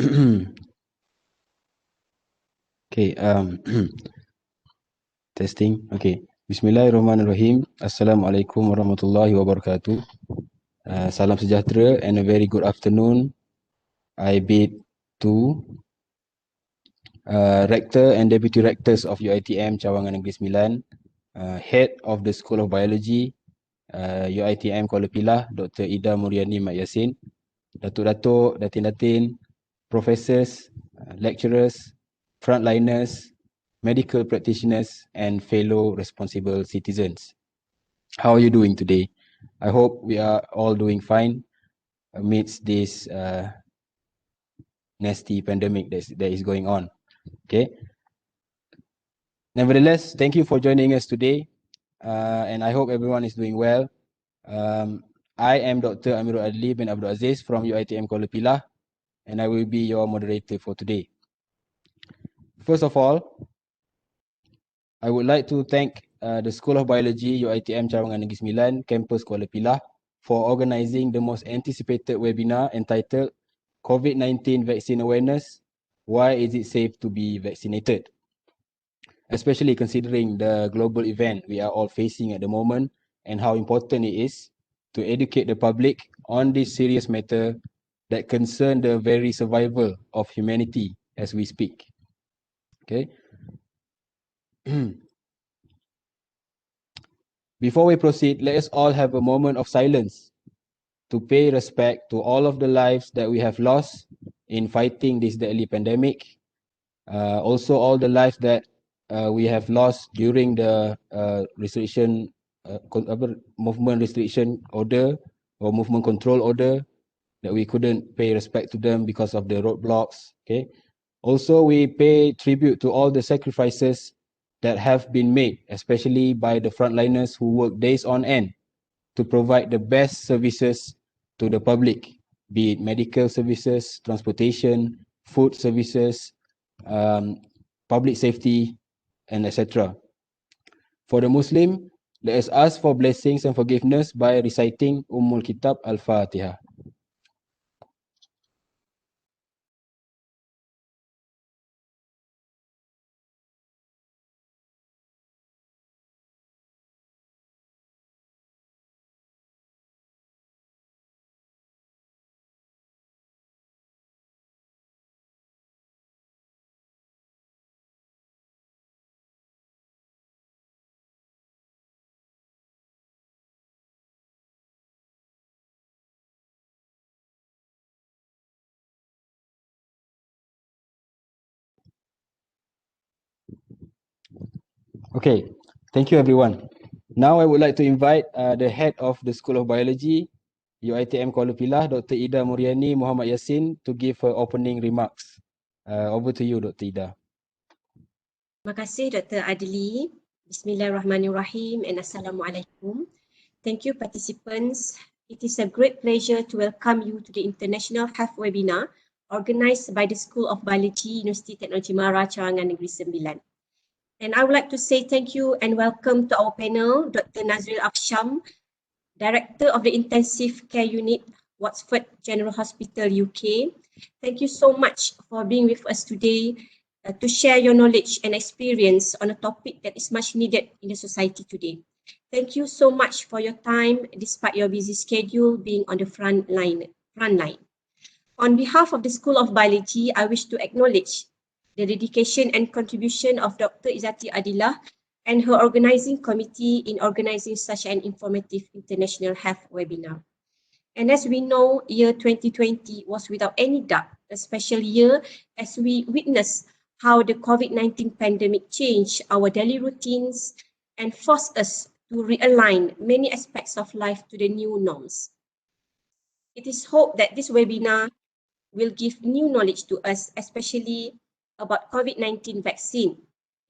Okay, testing. Okay. Bismillahirrahmanirrahim. Assalamualaikum warahmatullahi wabarakatuh. Salam sejahtera and a very good afternoon. I bid to Rector and Deputy Rectors of UiTM Cawangan Negeri Sembilan, Head of the School of Biology, UiTM Kuala Pilah, Dr. Ida Muriani Mat Yassin, Datuk-Datuk, Datin-Datin, Professors, Lecturers, Frontliners, Medical Practitioners, and fellow responsible citizens. How are you doing today? I hope we are all doing fine amidst this nasty pandemic that is going on. Okay. Nevertheless, thank you for joining us today, and I hope everyone is doing well. I am Dr. Amirul Adli bin Abdul Aziz from UiTM Kuala Pilah, and I will be your moderator for today. First of all, I would like to thank the School of Biology, UiTM Cawangan Negeri Sembilan, Campus Kuala Pilah, for organizing the most anticipated webinar entitled COVID-19 Vaccine Awareness, Why is it safe to be vaccinated? Especially considering the global event we are all facing at the moment and how important it is to educate the public on this serious matter that concern the very survival of humanity as we speak. Okay. Before we proceed, let us all have a moment of silence to pay respect to all of the lives that we have lost in fighting this deadly pandemic. Also all the lives that we have lost during the movement restriction order or movement control order, that we couldn't pay respect to them because of the roadblocks. Okay. Also, we pay tribute to all the sacrifices that have been made, especially by the frontliners who work days on end to provide the best services to the public, be it medical services, transportation, food services, public safety, and etc. For the Muslim, let us ask for blessings and forgiveness by reciting Ummul Kitab Al-Fatiha. Okay, thank you everyone. Now I would like to invite the head of the School of Biology, UiTM Kuala Pilah, Dr. Ida Muriani Muhammad Yassin, to give her opening remarks. Over to you, Dr. Ida. Terima kasih Dr. Adli. Bismillahirrahmanirrahim and Assalamualaikum. Thank you participants. It is a great pleasure to welcome you to the International Health Webinar organised by the School of Biology, Universiti Teknologi Mara, Cawangan Negeri Sembilan. And I would like to say thank you and welcome to our panel, Dr. Nazril Afsham, Director of the Intensive Care Unit, Watford General Hospital, UK. Thank you so much for being with us today to share your knowledge and experience on a topic that is much needed in the society today. Thank you so much for your time despite your busy schedule being on the front line. On behalf of the School of Biology, I wish to acknowledge the dedication and contribution of Dr. Izzati Adillah and her organizing committee in organizing such an informative international health webinar. And as we know, year 2020 was without any doubt a special year as we witnessed how the COVID-19 pandemic changed our daily routines and forced us to realign many aspects of life to the new norms. It is hoped that this webinar will give new knowledge to us, especially about COVID-19 vaccine.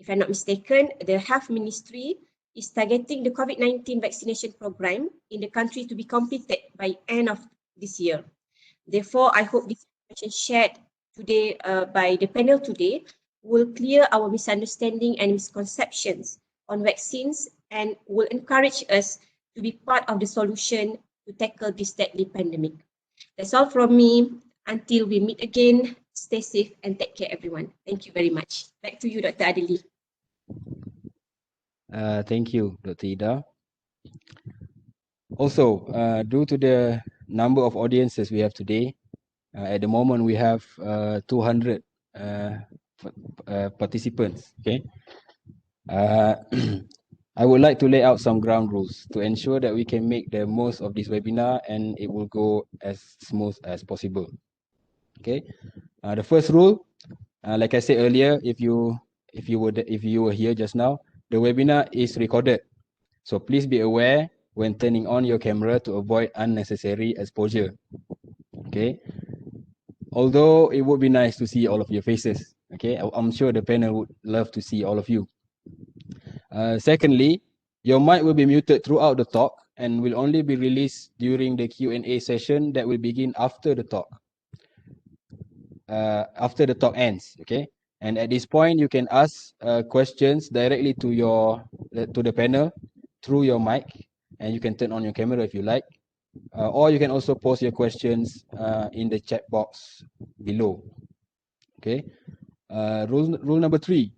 If I'm not mistaken, the Health Ministry is targeting the COVID-19 vaccination program in the country to be completed by end of this year. Therefore, I hope this information shared today by the panel today will clear our misunderstanding and misconceptions on vaccines and will encourage us to be part of the solution to tackle this deadly pandemic. That's all from me. Until we meet again, Stay safe and take care, everyone. Thank you very much. Back to you, Dr. Adli. Thank you, Dr. Ida. Also, due to the number of audiences we have today, at the moment we have 200 participants. Okay, I would like to lay out some ground rules to ensure that we can make the most of this webinar and it will go as smooth as possible. Okay, the first rule, like I said earlier, if you were here just now, the webinar is recorded. So please be aware when turning on your camera to avoid unnecessary exposure. Okay. Although it would be nice to see all of your faces. Okay. I'm sure the panel would love to see all of you. Secondly, your mic will be muted throughout the talk and will only be released during the Q&A session that will begin after the talk. After the talk ends. Okay. And at this point, you can ask questions directly to the panel through your mic, and you can turn on your camera if you like, or you can also post your questions in the chat box below. Okay. Rule number 3,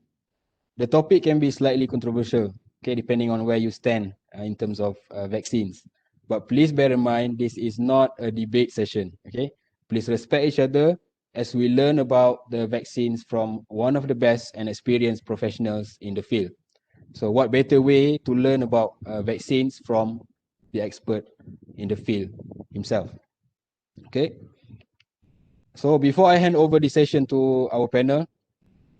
the topic can be slightly controversial, okay, depending on where you stand in terms of vaccines. But please bear in mind, this is not a debate session. Okay. Please respect each other as we learn about the vaccines from one of the best and experienced professionals in the field. So what better way to learn about vaccines from the expert in the field himself. Okay. So before I hand over the session to our panel,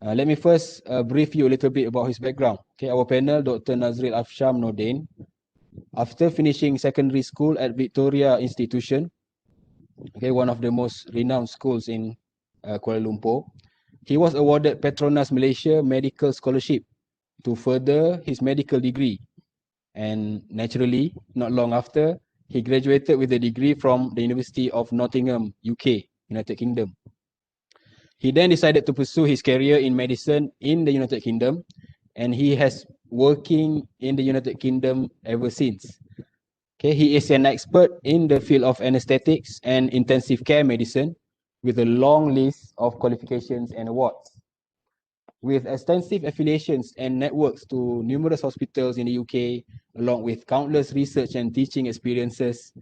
let me first brief you a little bit about his background. Okay, our panel, Dr. Nazril Afsham Nordin, after finishing secondary school at Victoria Institution, okay, one of the most renowned schools in Kuala Lumpur, he was awarded Petronas Malaysia Medical Scholarship to further his medical degree. And naturally, not long after, he graduated with a degree from the University of Nottingham, UK, United Kingdom. He then decided to pursue his career in medicine in the United Kingdom, and he has working in the United Kingdom ever since. Okay, he is an expert in the field of anesthetics and intensive care medicine with a long list of qualifications and awards. With extensive affiliations and networks to numerous hospitals in the UK, along with countless research and teaching experiences,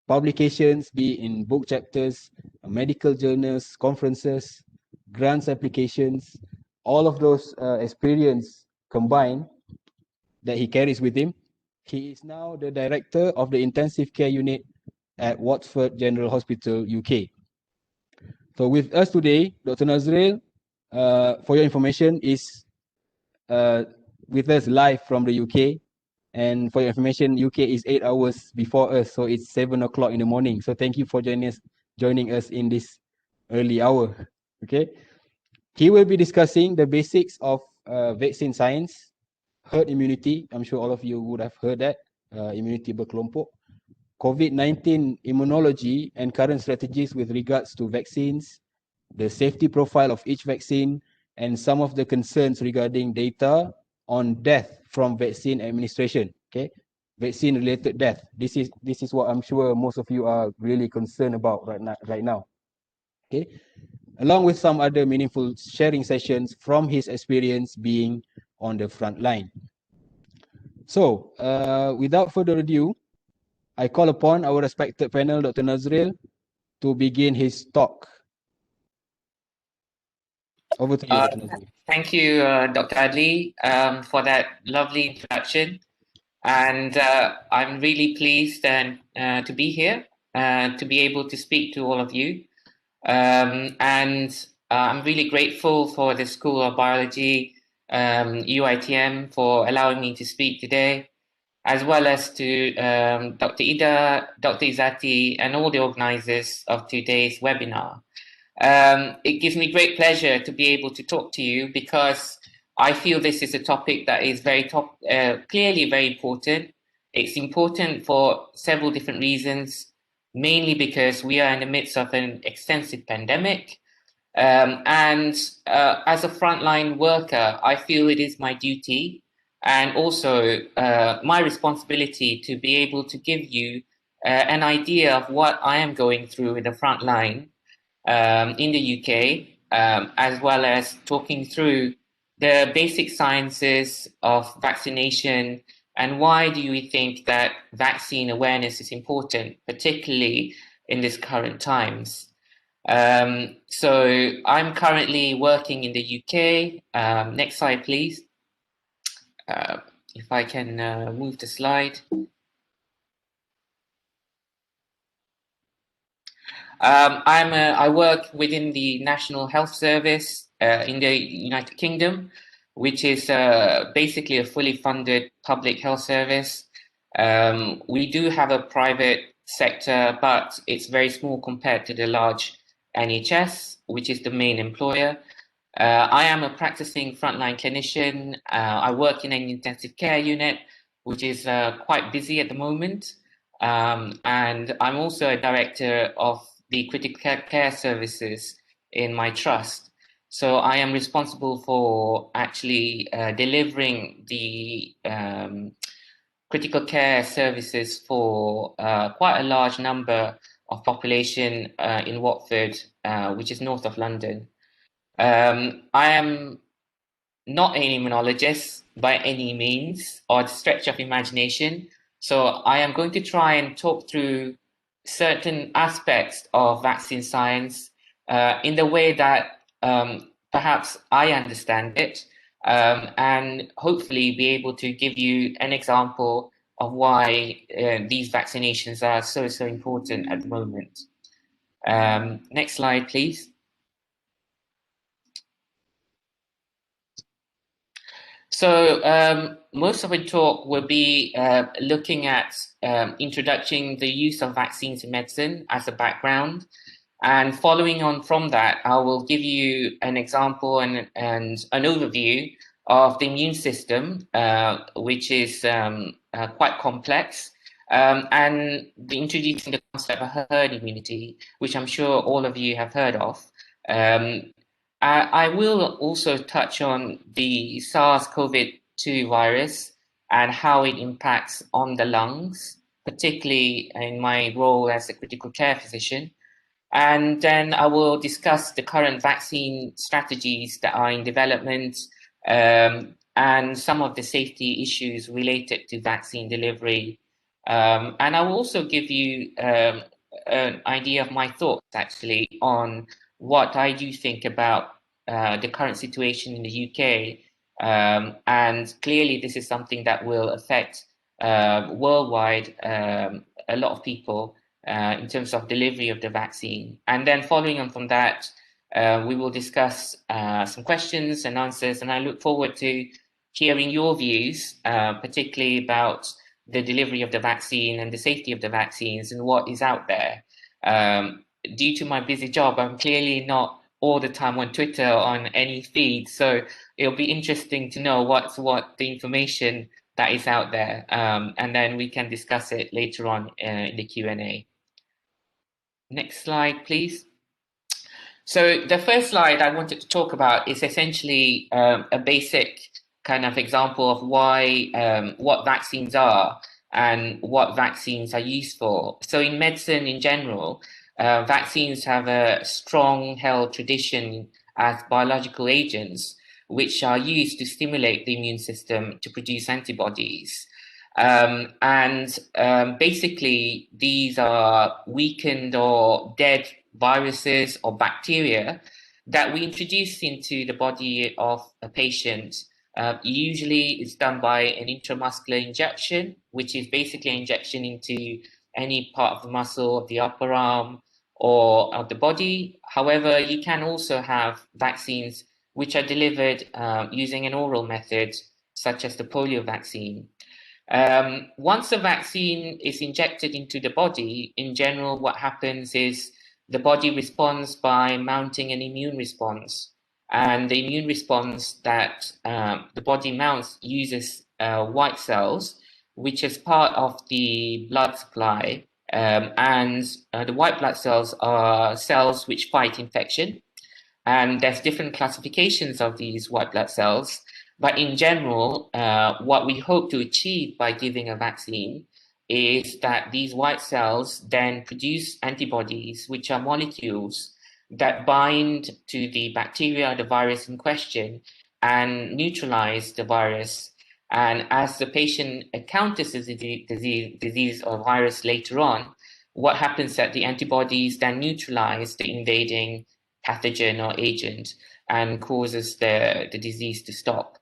publications, be it in book chapters, medical journals, conferences, grants applications, all of those experience combined that he carries with him. He is now the director of the intensive care unit at Watford General Hospital, UK. So with us today, Dr. Nazril, for your information, is with us live from the UK. And for your information, UK is 8 hours before us, so it's 7 o'clock in the morning. So thank you for joining us in this early hour. Okay. He will be discussing the basics of vaccine science, herd immunity. I'm sure all of you would have heard that, immunity berkelompok, COVID-19 immunology and current strategies with regards to vaccines, the safety profile of each vaccine, and some of the concerns regarding data on death from vaccine administration. Okay, vaccine related death. This is what I'm sure most of you are really concerned about right now. Okay, along with some other meaningful sharing sessions from his experience being on the front line. So without further ado, I call upon our respected panel, Dr. Nazril, to begin his talk. Over to you, Dr. Nazril. Thank you, Dr. Adli, for that lovely introduction. And I'm really pleased to be here, to be able to speak to all of you. And I'm really grateful for the School of Biology, UiTM, for allowing me to speak today, as well as to Dr. Ida, Dr. Izzati, and all the organizers of today's webinar. It gives me great pleasure to be able to talk to you because I feel this is a topic that is clearly very important. It's important for several different reasons, mainly because we are in the midst of an extensive pandemic. And as a frontline worker, I feel it is my duty and also my responsibility to be able to give you an idea of what I am going through in the front line in the UK, as well as talking through the basic sciences of vaccination and why do we think that vaccine awareness is important, particularly in these current times. So I'm currently working in the UK. Next slide, please. If I can move the slide. I work within the National Health Service in the United Kingdom, which is basically a fully funded public health service. We do have a private sector, but it's very small compared to the large NHS, which is the main employer. I am a practicing frontline clinician. I work in an intensive care unit, which is quite busy at the moment. And I'm also a director of the critical care services in my trust. So I am responsible for actually delivering the critical care services for quite a large number of population in Watford, which is north of London. I am not an immunologist by any means or stretch of imagination. So I am going to try and talk through certain aspects of vaccine science in the way that perhaps I understand it, and hopefully be able to give you an example of why these vaccinations are so important at the moment. Next slide, please. So most of the talk will be looking at introducing the use of vaccines in medicine as a background. And following on from that, I will give you an example and an overview of the immune system, which is quite complex, and introducing the concept of herd immunity, which I'm sure all of you have heard of. I will also touch on the SARS-CoV-2 virus and how it impacts on the lungs, particularly in my role as a critical care physician. And then I will discuss the current vaccine strategies that are in development and some of the safety issues related to vaccine delivery. And I will also give you an idea of my thoughts actually on what I do think about the current situation in the UK. And clearly this is something that will affect worldwide a lot of people in terms of delivery of the vaccine. And then following on from that, we will discuss some questions and answers, and I look forward to hearing your views, particularly about the delivery of the vaccine and the safety of the vaccines and what is out there. Due to my busy job, I'm clearly not all the time on Twitter on any feed, so it'll be interesting to know what the information that is out there, and then we can discuss it later on in the Q&A. Next slide, please. So the first slide I wanted to talk about is essentially a basic kind of example of why what vaccines are and what vaccines are used for. So in medicine in general, vaccines have a strong held tradition as biological agents which are used to stimulate the immune system to produce antibodies. Basically, these are weakened or dead viruses or bacteria that we introduce into the body of a patient. Usually, it's done by an intramuscular injection, which is basically an injection into any part of the muscle of the upper arm or of the body. However, you can also have vaccines which are delivered using an oral method, such as the polio vaccine. Once a vaccine is injected into the body, in general, what happens is the body responds by mounting an immune response. And the immune response that the body mounts uses white cells, which is part of the blood supply. The white blood cells are cells which fight infection. And there's different classifications of these white blood cells. But in general, what we hope to achieve by giving a vaccine is that these white cells then produce antibodies, which are molecules that bind to the bacteria, the virus in question, and neutralize the virus. And as the patient encounters the disease or virus later on, what happens is that the antibodies then neutralize the invading pathogen or agent and causes the disease to stop.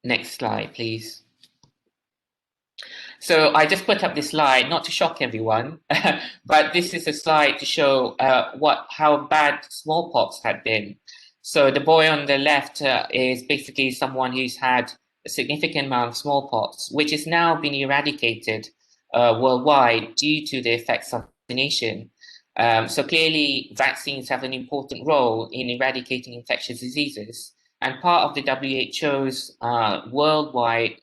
Next slide, please. So I just put up this slide, not to shock everyone, but this is a slide to show how bad smallpox had been. So the boy on the left is basically someone who's had a significant amount of smallpox, which is now been eradicated worldwide due to the effects of vaccination. So clearly, vaccines have an important role in eradicating infectious diseases. And part of the WHO's worldwide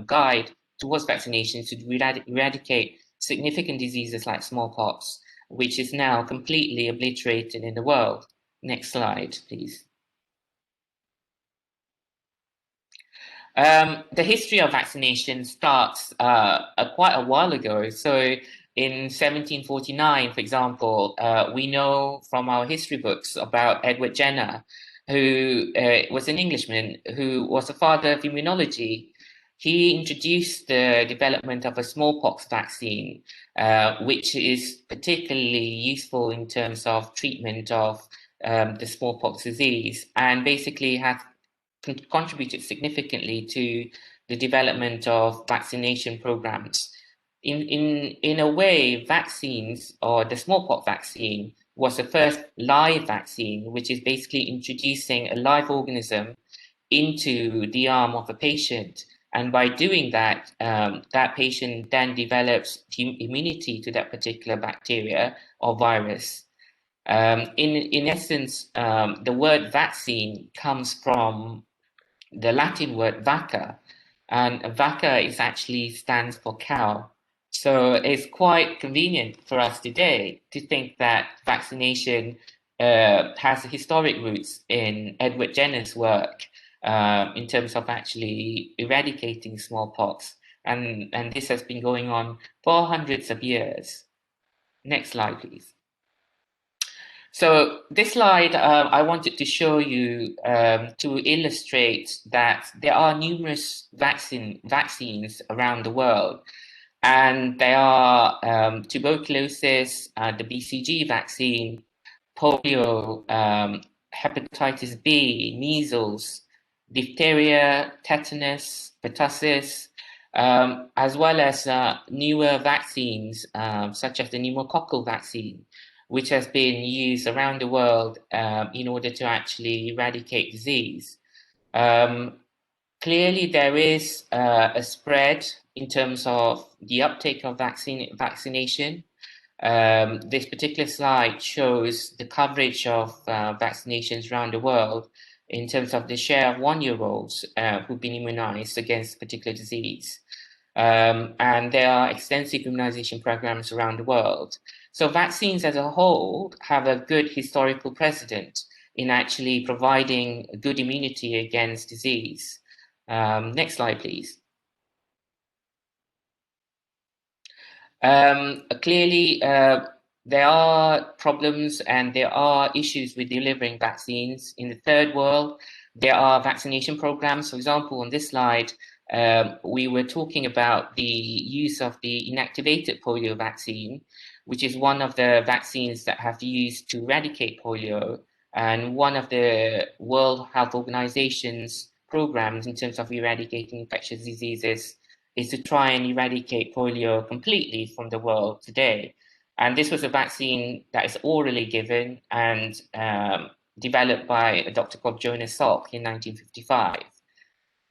guide towards vaccinations to eradicate significant diseases like smallpox, which is now completely obliterated in the world. Next slide, please. The history of vaccination starts quite a while ago. So in 1749, for example, we know from our history books about Edward Jenner, who was an Englishman who was the father of immunology. He introduced the development of a smallpox vaccine, which is particularly useful in terms of treatment of the smallpox disease, and basically has contributed significantly to the development of vaccination programs. In a way, vaccines, or the smallpox vaccine, was the first live vaccine, which is basically introducing a live organism into the arm of a patient. And by doing that, that patient then develops immunity to that particular bacteria or virus. In essence, the word vaccine comes from the Latin word vacca, and vacca actually stands for cow. So it's quite convenient for us today to think that vaccination has historic roots in Edward Jenner's work in terms of actually eradicating smallpox. And this has been going on for hundreds of years. Next slide, please. So this slide, I wanted to show you to illustrate that there are numerous vaccines around the world. And they are tuberculosis, the BCG vaccine, polio, hepatitis B, measles, diphtheria, tetanus, pertussis, as well as newer vaccines such as the pneumococcal vaccine, which has been used around the world in order to actually eradicate disease. Clearly, there is a spread in terms of the uptake of vaccination. This particular slide shows the coverage of vaccinations around the world in terms of the share of 1-year-olds who've been immunized against a particular disease. And there are extensive immunization programs around the world. So vaccines as a whole have a good historical precedent in actually providing good immunity against disease. Next slide, please. Clearly, there are problems and there are issues with delivering vaccines. In the third world, there are vaccination programs. For example, on this slide, we were talking about the use of the inactivated polio vaccine, which is one of the vaccines that have used to eradicate polio, and one of the World Health Organization's programs in terms of eradicating infectious diseases is to try and eradicate polio completely from the world today. And this was a vaccine that is orally given and developed by a doctor called Jonas Salk in 1955.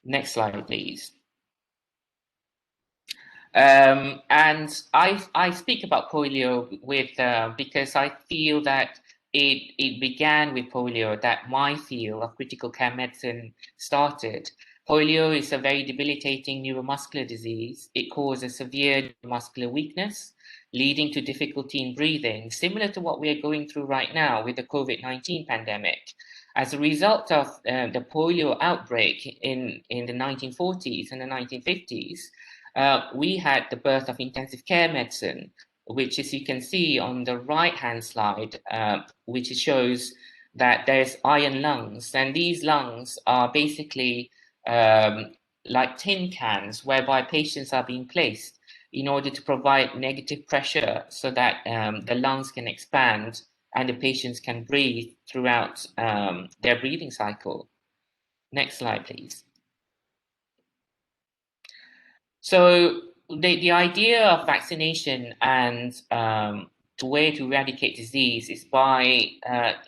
Next slide, please. And I speak about polio because I feel that it began with polio, that my field of critical care medicine started. Polio is a very debilitating neuromuscular disease. It causes severe muscular weakness, leading to difficulty in breathing, similar to what we are going through right now with the COVID-19 pandemic. As a result of the polio outbreak in the 1940s and the 1950s, we had the birth of intensive care medicine, which as you can see on the right-hand slide, which shows that there's iron lungs, and these lungs are basically like tin cans whereby patients are being placed in order to provide negative pressure so that the lungs can expand and the patients can breathe throughout their breathing cycle. Next slide, please. So the idea of vaccination and the way to eradicate disease is by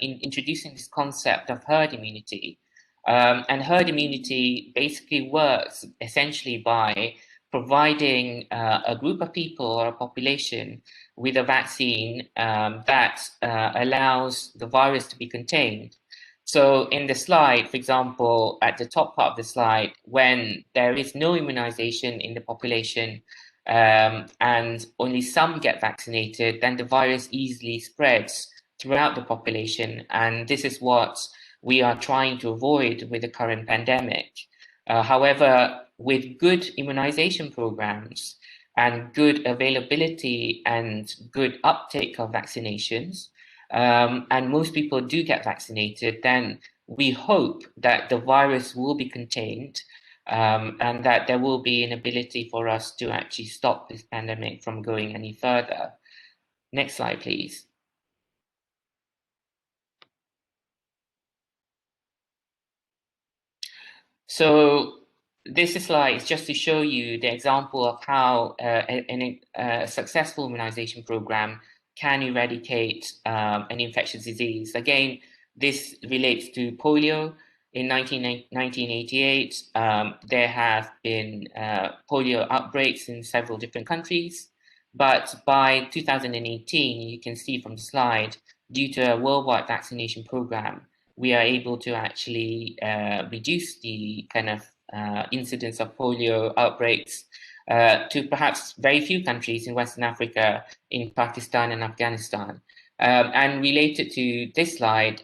introducing this concept of herd immunity. And herd immunity basically works essentially by providing a group of people or a population with a vaccine that allows the virus to be contained. So in the slide, for example, at the top part of the slide, when there is no immunization in the population and only some get vaccinated, then the virus easily spreads throughout the population. And this is what we are trying to avoid with the current pandemic. However, with good immunization programs and good availability and good uptake of vaccinations, and most people do get vaccinated, then we hope that the virus will be contained and that there will be an ability for us to actually stop this pandemic from going any further. Next slide, please. So this slide is just to show you the example of how a successful immunization program can eradicate an infectious disease. Again, this relates to polio. In 1988, there have been polio outbreaks in several different countries. But by 2018, you can see from the slide, due to a worldwide vaccination program, we are able to actually reduce the kind of incidence of polio outbreaks to perhaps very few countries in Western Africa, in Pakistan and Afghanistan. And related to this slide,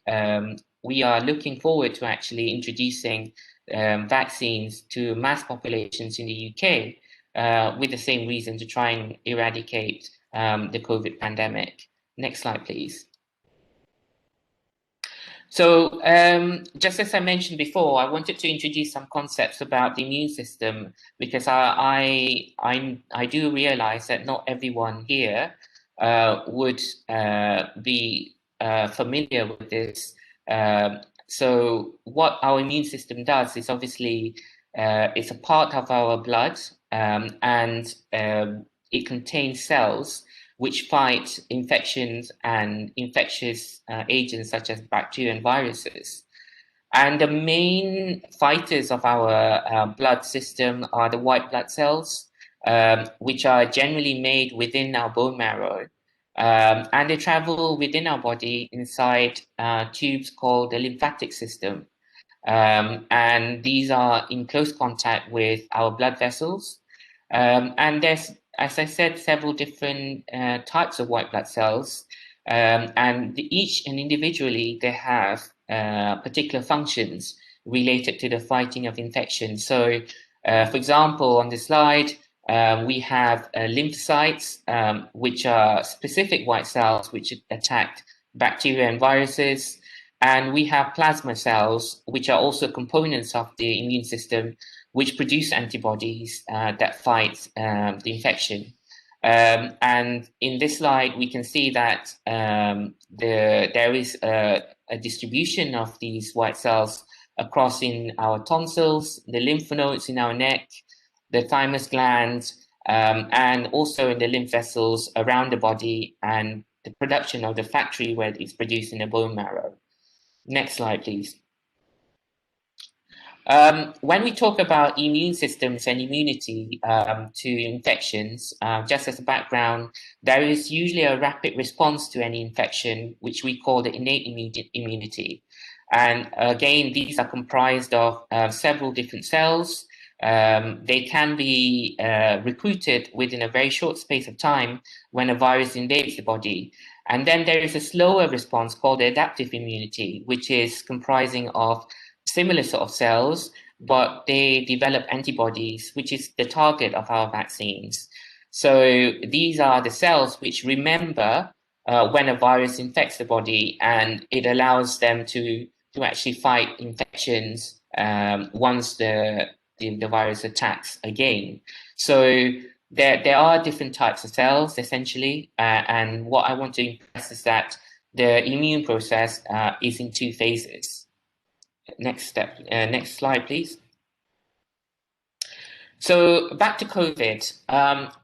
we are looking forward to actually introducing vaccines to mass populations in the UK with the same reason, to try and eradicate the COVID pandemic. Next slide, please. So just as I mentioned before, I wanted to introduce some concepts about the immune system, because I do realize that not everyone here would be familiar with this. So what our immune system does is obviously it's a part of our blood, and it contains cells which fight infections and infectious agents such as bacteria and viruses. And the main fighters of our blood system are the white blood cells, which are generally made within our bone marrow. And they travel within our body inside tubes called the lymphatic system. And these are in close contact with our blood vessels. And there's, as I said, several different types of white blood cells, and each and individually they have particular functions related to the fighting of infection. So, for example, on this slide, we have lymphocytes, which are specific white cells which attack bacteria and viruses. And we have plasma cells, which are also components of the immune system, which produce antibodies that fight the infection. And in this slide, we can see that there is a distribution of these white cells across in our tonsils, the lymph nodes in our neck, the thymus gland, and also in the lymph vessels around the body, and the production of the factory where it's produced in the bone marrow. Next slide, please. When we talk about immune systems and immunity to infections, just as a background, there is usually a rapid response to any infection, which we call the innate immunity. And again, these are comprised of several different cells. They can be recruited within a very short space of time when a virus invades the body. And then there is a slower response called the adaptive immunity, which is comprising of similar sort of cells, but they develop antibodies, which is the target of our vaccines. So these are the cells which remember when a virus infects the body, and it allows them to actually fight infections once the virus attacks again. So there are different types of cells, essentially, and what I want to impress is that the immune process is in two phases. Next slide, please. So back to COVID.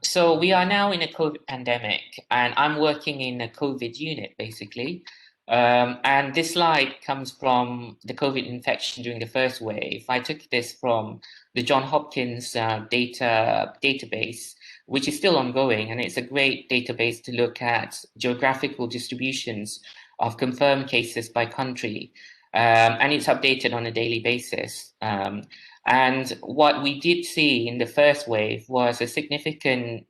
So we are now in a COVID pandemic, and I'm working in a COVID unit, basically. And this slide comes from the COVID infection during the first wave. I took this from the Johns Hopkins database, which is still ongoing, and it's a great database to look at geographical distributions of confirmed cases by country. And it's updated on a daily basis. And what we did see in the first wave was a significant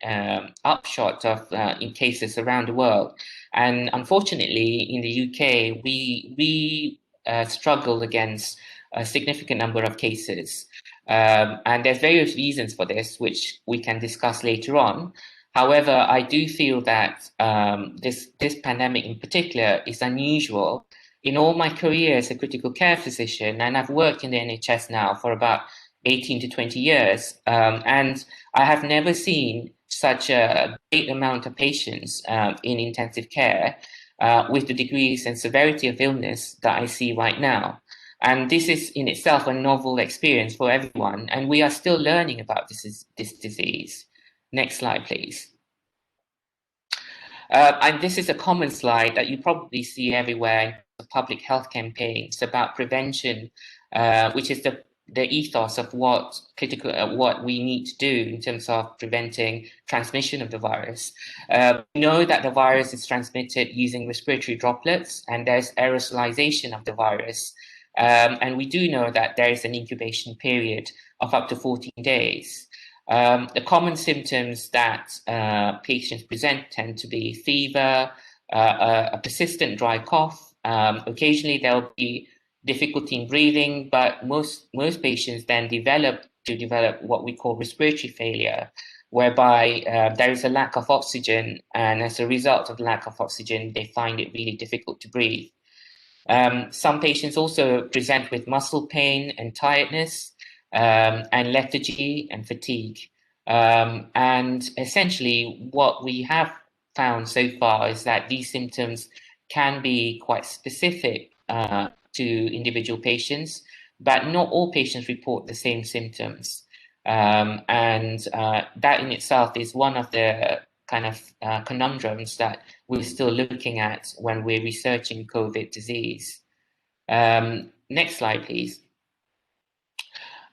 upshot of in cases around the world. And unfortunately, in the UK, we struggled against a significant number of cases. And there's various reasons for this, which we can discuss later on. However, I do feel that this pandemic in particular is unusual. In all my career as a critical care physician, and I've worked in the NHS now for about 18 to 20 years, and I have never seen such a great amount of patients in intensive care with the degrees and severity of illness that I see right now. And this is in itself a novel experience for everyone, and we are still learning about this disease. Next slide, please. And this is a common slide that you probably see everywhere in public health campaigns about prevention, which is the ethos of what we need to do in terms of preventing transmission of the virus. We know that the virus is transmitted using respiratory droplets, and there's aerosolization of the virus. And we do know that there is an incubation period of up to 14 days. The common symptoms that patients present tend to be fever, a persistent dry cough. Occasionally there'll be difficulty in breathing, but most patients then develop what we call respiratory failure, whereby there is a lack of oxygen, and as a result of the lack of oxygen, they find it really difficult to breathe. Some patients also present with muscle pain and tiredness, and lethargy and fatigue. And essentially what we have found so far is that these symptoms can be quite specific to individual patients, but not all patients report the same symptoms. And that in itself is one of the kind of conundrums that we're still looking at when we're researching COVID disease. Next slide, please.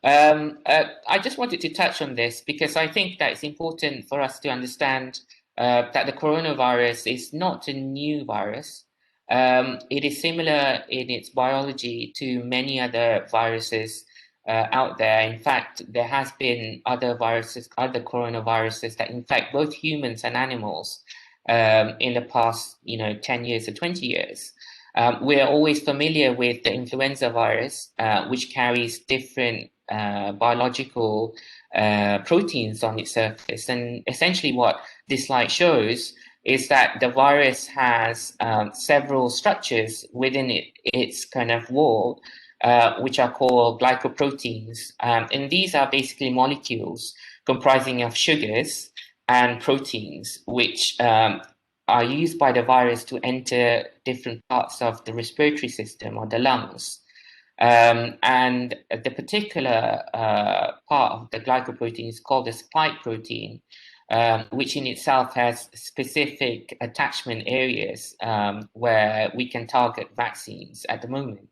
I just wanted to touch on this because I think that it's important for us to understand that the coronavirus is not a new virus. It is similar in its biology to many other viruses out there. In fact, there has been other coronaviruses that infect both humans and animals in the past, 10 years or 20 years. We're always familiar with the influenza virus, which carries different biological proteins on its surface. And essentially what this slide shows is that the virus has several structures within its kind of wall, which are called glycoproteins. And these are basically molecules comprising of sugars and proteins, which are used by the virus to enter different parts of the respiratory system or the lungs. And the particular part of the glycoprotein is called the spike protein, which in itself has specific attachment areas where we can target vaccines at the moment.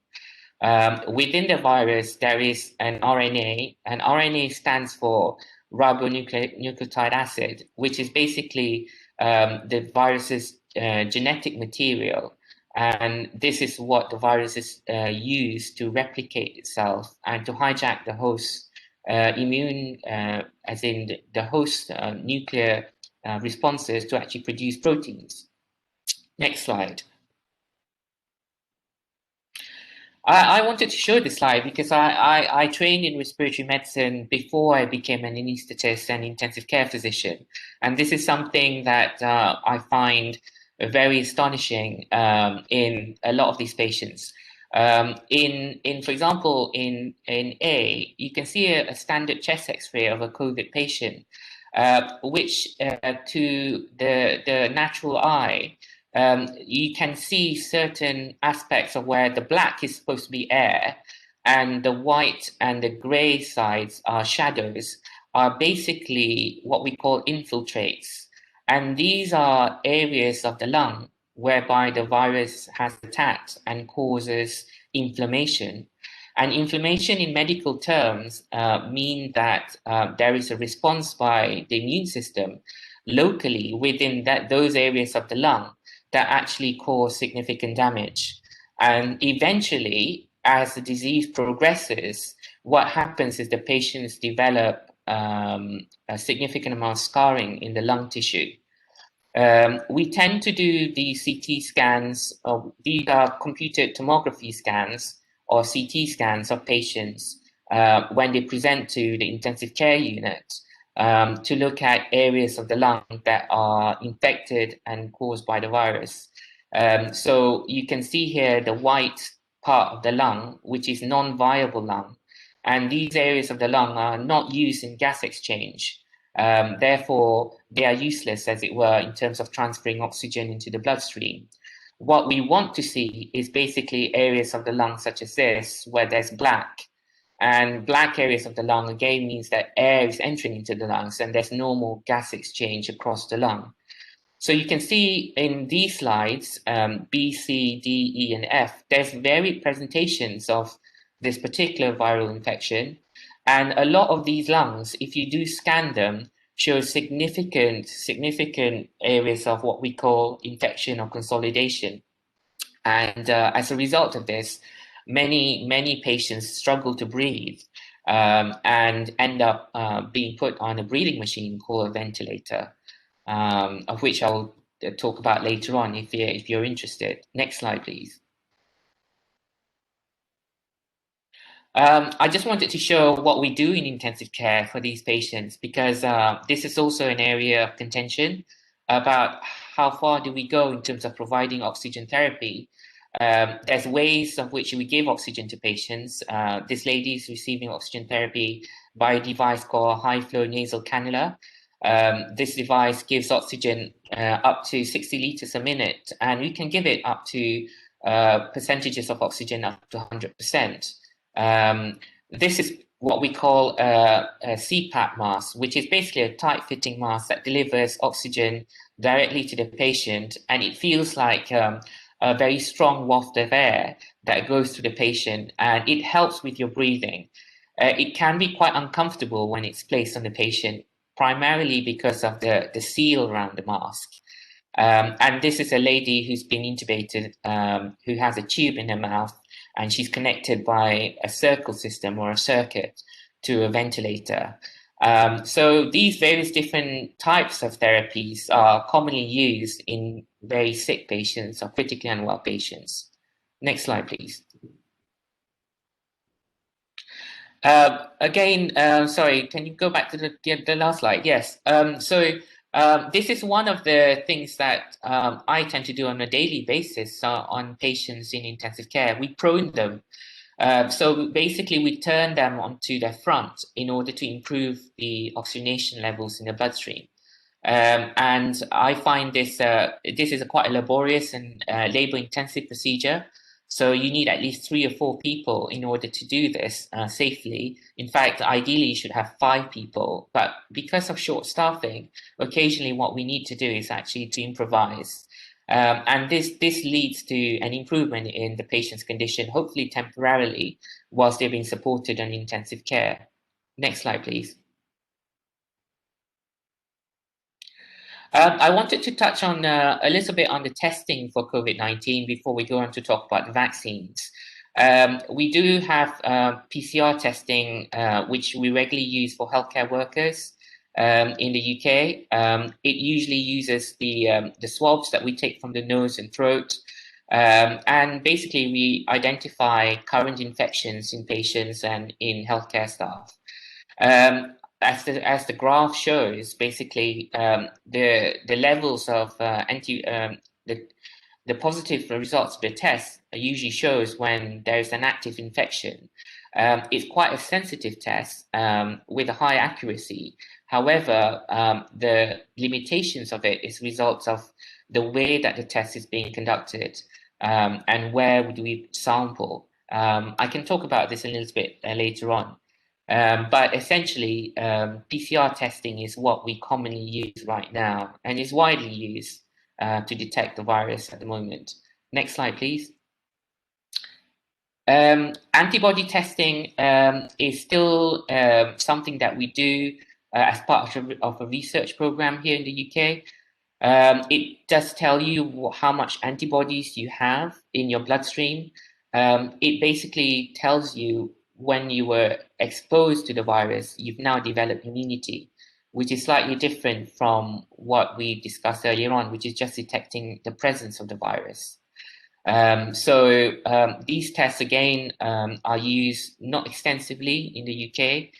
Within the virus, there is an RNA, and RNA stands for ribonucleotide acid, which is basically the virus's genetic material. And this is what the virus is used to replicate itself and to hijack the host immune, as in the host nuclear responses to actually produce proteins. Next slide. I wanted to show this slide because I trained in respiratory medicine before I became an anaesthetist and intensive care physician. And this is something that I find very astonishing in a lot of these patients. For example, in A, you can see a standard chest X-ray of a COVID patient, which to the natural eye, you can see certain aspects of where the black is supposed to be air and the white and the gray sides are shadows, are basically what we call infiltrates. And these are areas of the lung whereby the virus has attacked and causes inflammation. And inflammation in medical terms mean that there is a response by the immune system locally within those areas of the lung that actually cause significant damage. And eventually, as the disease progresses, what happens is the patients develop a significant amount of scarring in the lung tissue. We tend to do the CT scans, these are computed tomography scans or CT scans of patients when they present to the intensive care unit to look at areas of the lung that are infected and caused by the virus. So you can see here the white part of the lung, which is non-viable lung. And these areas of the lung are not used in gas exchange. Therefore, they are useless, as it were, in terms of transferring oxygen into the bloodstream. What we want to see is basically areas of the lung such as this, where there's black. And black areas of the lung, again, means that air is entering into the lungs and there's normal gas exchange across the lung. So you can see in these slides, B, C, D, E, and F, there's varied presentations of this particular viral infection. And a lot of these lungs, if you do scan them, show significant areas of what we call infection or consolidation. And as a result of this, many patients struggle to breathe and end up being put on a breathing machine called a ventilator, of which I'll talk about later on if you're interested. Next slide, please. I just wanted to show what we do in intensive care for these patients, because this is also an area of contention about how far do we go in terms of providing oxygen therapy. There's ways of which we give oxygen to patients. This lady is receiving oxygen therapy by a device called high flow nasal cannula. This device gives oxygen up to 60 liters a minute, and we can give it up to percentages of oxygen up to 100%. This is what we call a Cpap mask, which is basically a tight-fitting mask that delivers oxygen directly to the patient, and it feels like a very strong waft of air that goes to the patient, and it helps with your breathing. It can be quite uncomfortable when it's placed on the patient, primarily because of the seal around the mask. And this is a lady who's been intubated, who has a tube in her mouth, and she's connected by a circle system or a circuit to a ventilator. So these various different types of therapies are commonly used in very sick patients or critically unwell patients. Next slide, please. Sorry, can you go back to the last slide? Yes. This is one of the things that I tend to do on a daily basis on patients in intensive care. We prone them. So basically, we turn them onto their front in order to improve the oxygenation levels in the bloodstream. And I find this is quite a laborious and labor-intensive procedure. So you need at least 3 or 4 people in order to do this safely. In fact, ideally you should have 5 people, but because of short staffing, occasionally what we need to do is actually to improvise. And this leads to an improvement in the patient's condition, hopefully temporarily, whilst they're being supported on intensive care. Next slide, please. I wanted to touch on a little bit on the testing for COVID-19 before we go on to talk about the vaccines. We do have PCR testing, which we regularly use for healthcare workers in the UK. It usually uses the swabs that we take from the nose and throat. And basically, we identify current infections in patients and in healthcare staff. As the graph shows, basically the levels of the positive results of the test usually shows when there is an active infection. It's quite a sensitive test with a high accuracy. However, the limitations of it is results of the way that the test is being conducted and where would we sample. I can talk about this a little bit later on. But essentially, PCR testing is what we commonly use right now and is widely used to detect the virus at the moment. Next slide, please. Antibody testing is still something that we do as part of a research program here in the UK. It does tell you how much antibodies you have in your bloodstream. It basically tells you when you were exposed to the virus, you've now developed immunity, which is slightly different from what we discussed earlier on, which is just detecting the presence of the virus. These tests, again, are used not extensively in the UK.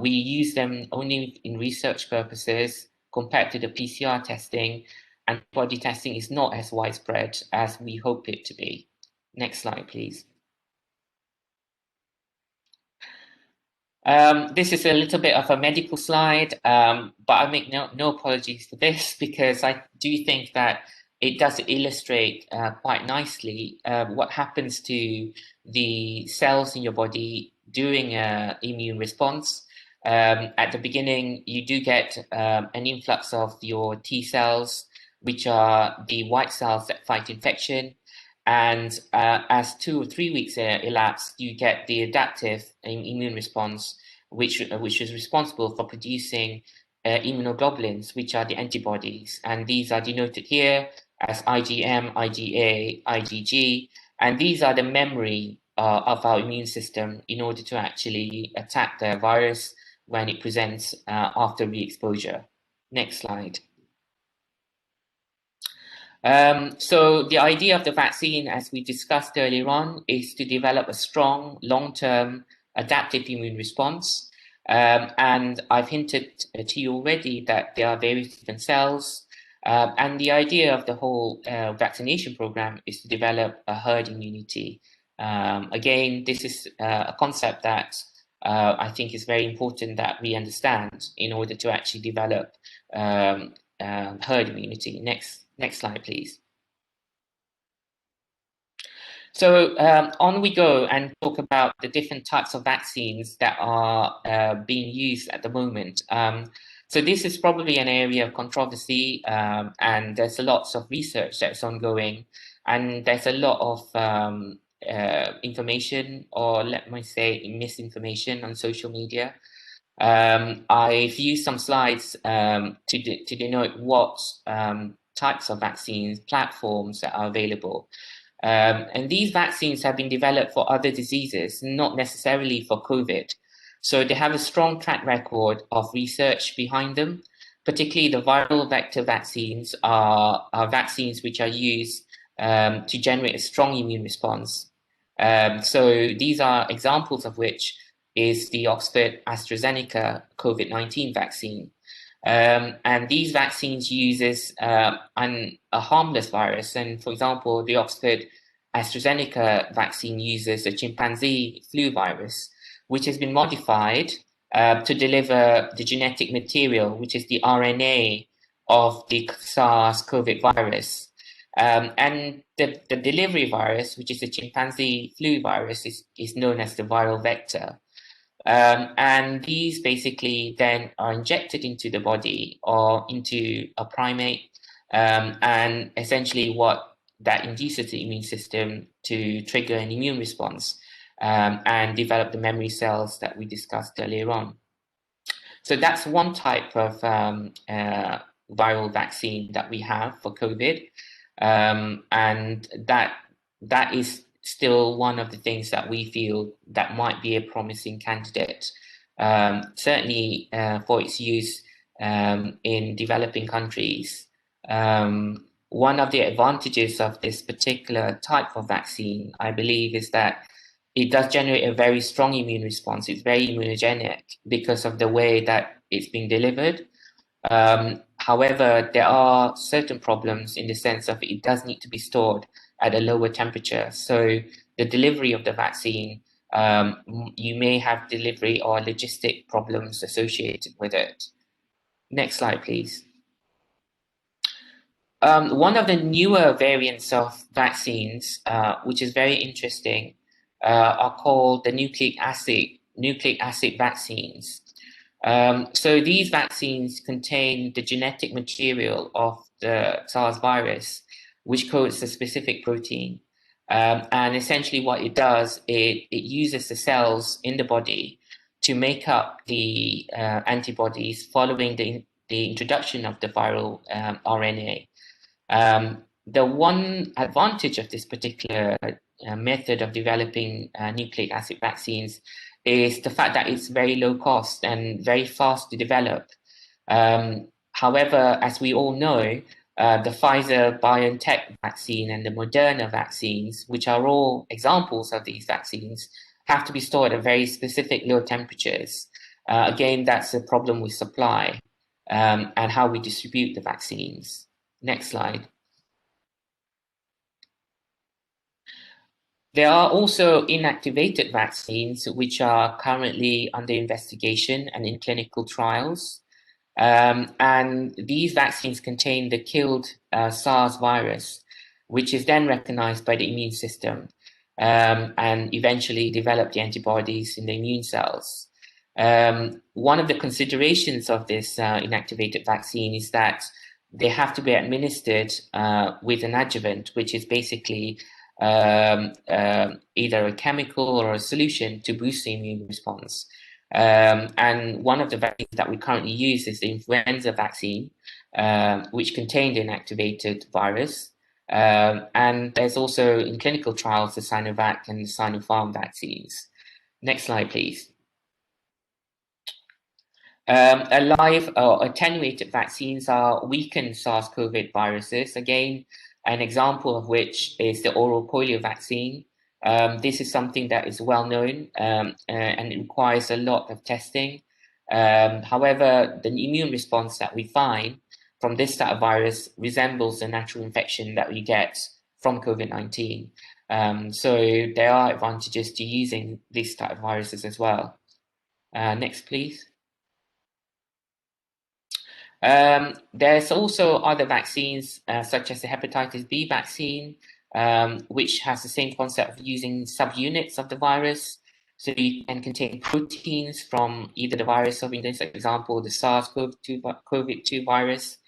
We use them only in research purposes compared to the PCR testing. Antibody testing is not as widespread as we hope it to be. Next slide, please. This is a little bit of a medical slide, but I make no apologies for this because I do think that it does illustrate quite nicely what happens to the cells in your body during an immune response. At the beginning, you do get an influx of your T cells, which are the white cells that fight infection. And as 2 or 3 weeks elapse, you get the adaptive immune response, which is responsible for producing immunoglobulins, which are the antibodies. And these are denoted here as IgM, IgA, IgG. And these are the memory of our immune system in order to actually attack the virus when it presents after re-exposure. Next slide. So the idea of the vaccine, as we discussed earlier on, is to develop a strong, long-term adaptive immune response. And I've hinted to you already that there are various different cells. And the idea of the whole vaccination program is to develop a herd immunity. Again, this is a concept that I think is very important that we understand in order to actually develop herd immunity. Next slide, please. So on we go and talk about the different types of vaccines that are being used at the moment. So this is probably an area of controversy, and there's lots of research that's ongoing, and there's a lot of information, or let me say misinformation, on social media. I've used some slides to denote what types of vaccines, platforms that are available. And these vaccines have been developed for other diseases, not necessarily for COVID. So they have a strong track record of research behind them. Particularly the viral vector vaccines are vaccines which are used to generate a strong immune response. So these are examples of which is the Oxford AstraZeneca COVID-19 vaccine. And these vaccines uses a harmless virus. And for example, the Oxford AstraZeneca vaccine uses a chimpanzee flu virus, which has been modified to deliver the genetic material, which is the RNA of the SARS-CoV virus. And the delivery virus, which is the chimpanzee flu virus, is known as the viral vector. And these basically then are injected into the body or into a primate, and essentially what that induces the immune system to trigger an immune response and develop the memory cells that we discussed earlier on. So that's one type of viral vaccine that we have for COVID, and that is still one of the things that we feel that might be a promising candidate, certainly for its use in developing countries. one of the advantages of this particular type of vaccine, I believe, is that it does generate a very strong immune response. It's very immunogenic because of the way that it's being delivered. However, there are certain problems in the sense of it does need to be stored at a lower temperature. So the delivery of the vaccine, you may have delivery or logistic problems associated with it. Next slide, please. One of the newer variants of vaccines, which is very interesting, are called the nucleic acid vaccines. So these vaccines contain the genetic material of the SARS virus, which codes a specific protein. And essentially what it does, it uses the cells in the body to make up the antibodies following the introduction of the viral RNA. The one advantage of this particular method of developing nucleic acid vaccines is the fact that it's very low cost and very fast to develop. However, as we all know, the Pfizer-BioNTech vaccine and the Moderna vaccines, which are all examples of these vaccines, have to be stored at very specific low temperatures. Again, that's a problem with supply and how we distribute the vaccines. Next slide. There are also inactivated vaccines, which are currently under investigation and in clinical trials. And these vaccines contain the killed SARS virus, which is then recognized by the immune system and eventually develop the antibodies in the immune cells. One of the considerations of this inactivated vaccine is that they have to be administered with an adjuvant, which is basically either a chemical or a solution to boost the immune response. And one of the vaccines that we currently use is the influenza vaccine, which contained the inactivated virus. And there's also in clinical trials the Sinovac and the Sinopharm vaccines. Next slide, please. Live or attenuated vaccines are weakened SARS-CoV viruses. Again, an example of which is the oral polio vaccine. This is something that is well known and it requires a lot of testing. However, the immune response that we find from this type of virus resembles the natural infection that we get from COVID-19. So there are advantages to using these type of viruses as well. Next, please. There's also other vaccines, such as the Hepatitis B vaccine, which has the same concept of using subunits of the virus. So you can contain proteins from either the virus, so in this example, the SARS-CoV-2 virus.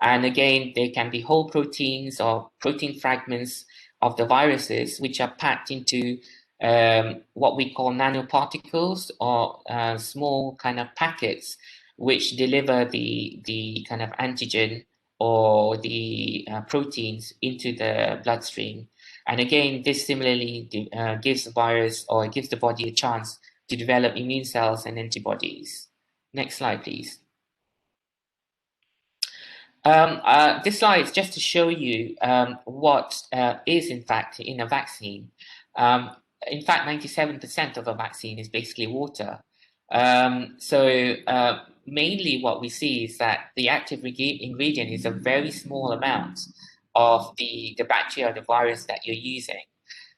And again, they can be whole proteins or protein fragments of the viruses, which are packed into what we call nanoparticles or small kind of packets, which deliver the kind of antigen or the proteins into the bloodstream. And again, this similarly gives the virus or gives the body a chance to develop immune cells and antibodies. Next slide, please. This slide is just to show you what is in fact in a vaccine. In fact, 97% of a vaccine is basically water. Mainly what we see is that the active ingredient is a very small amount of the bacteria or the virus that you're using.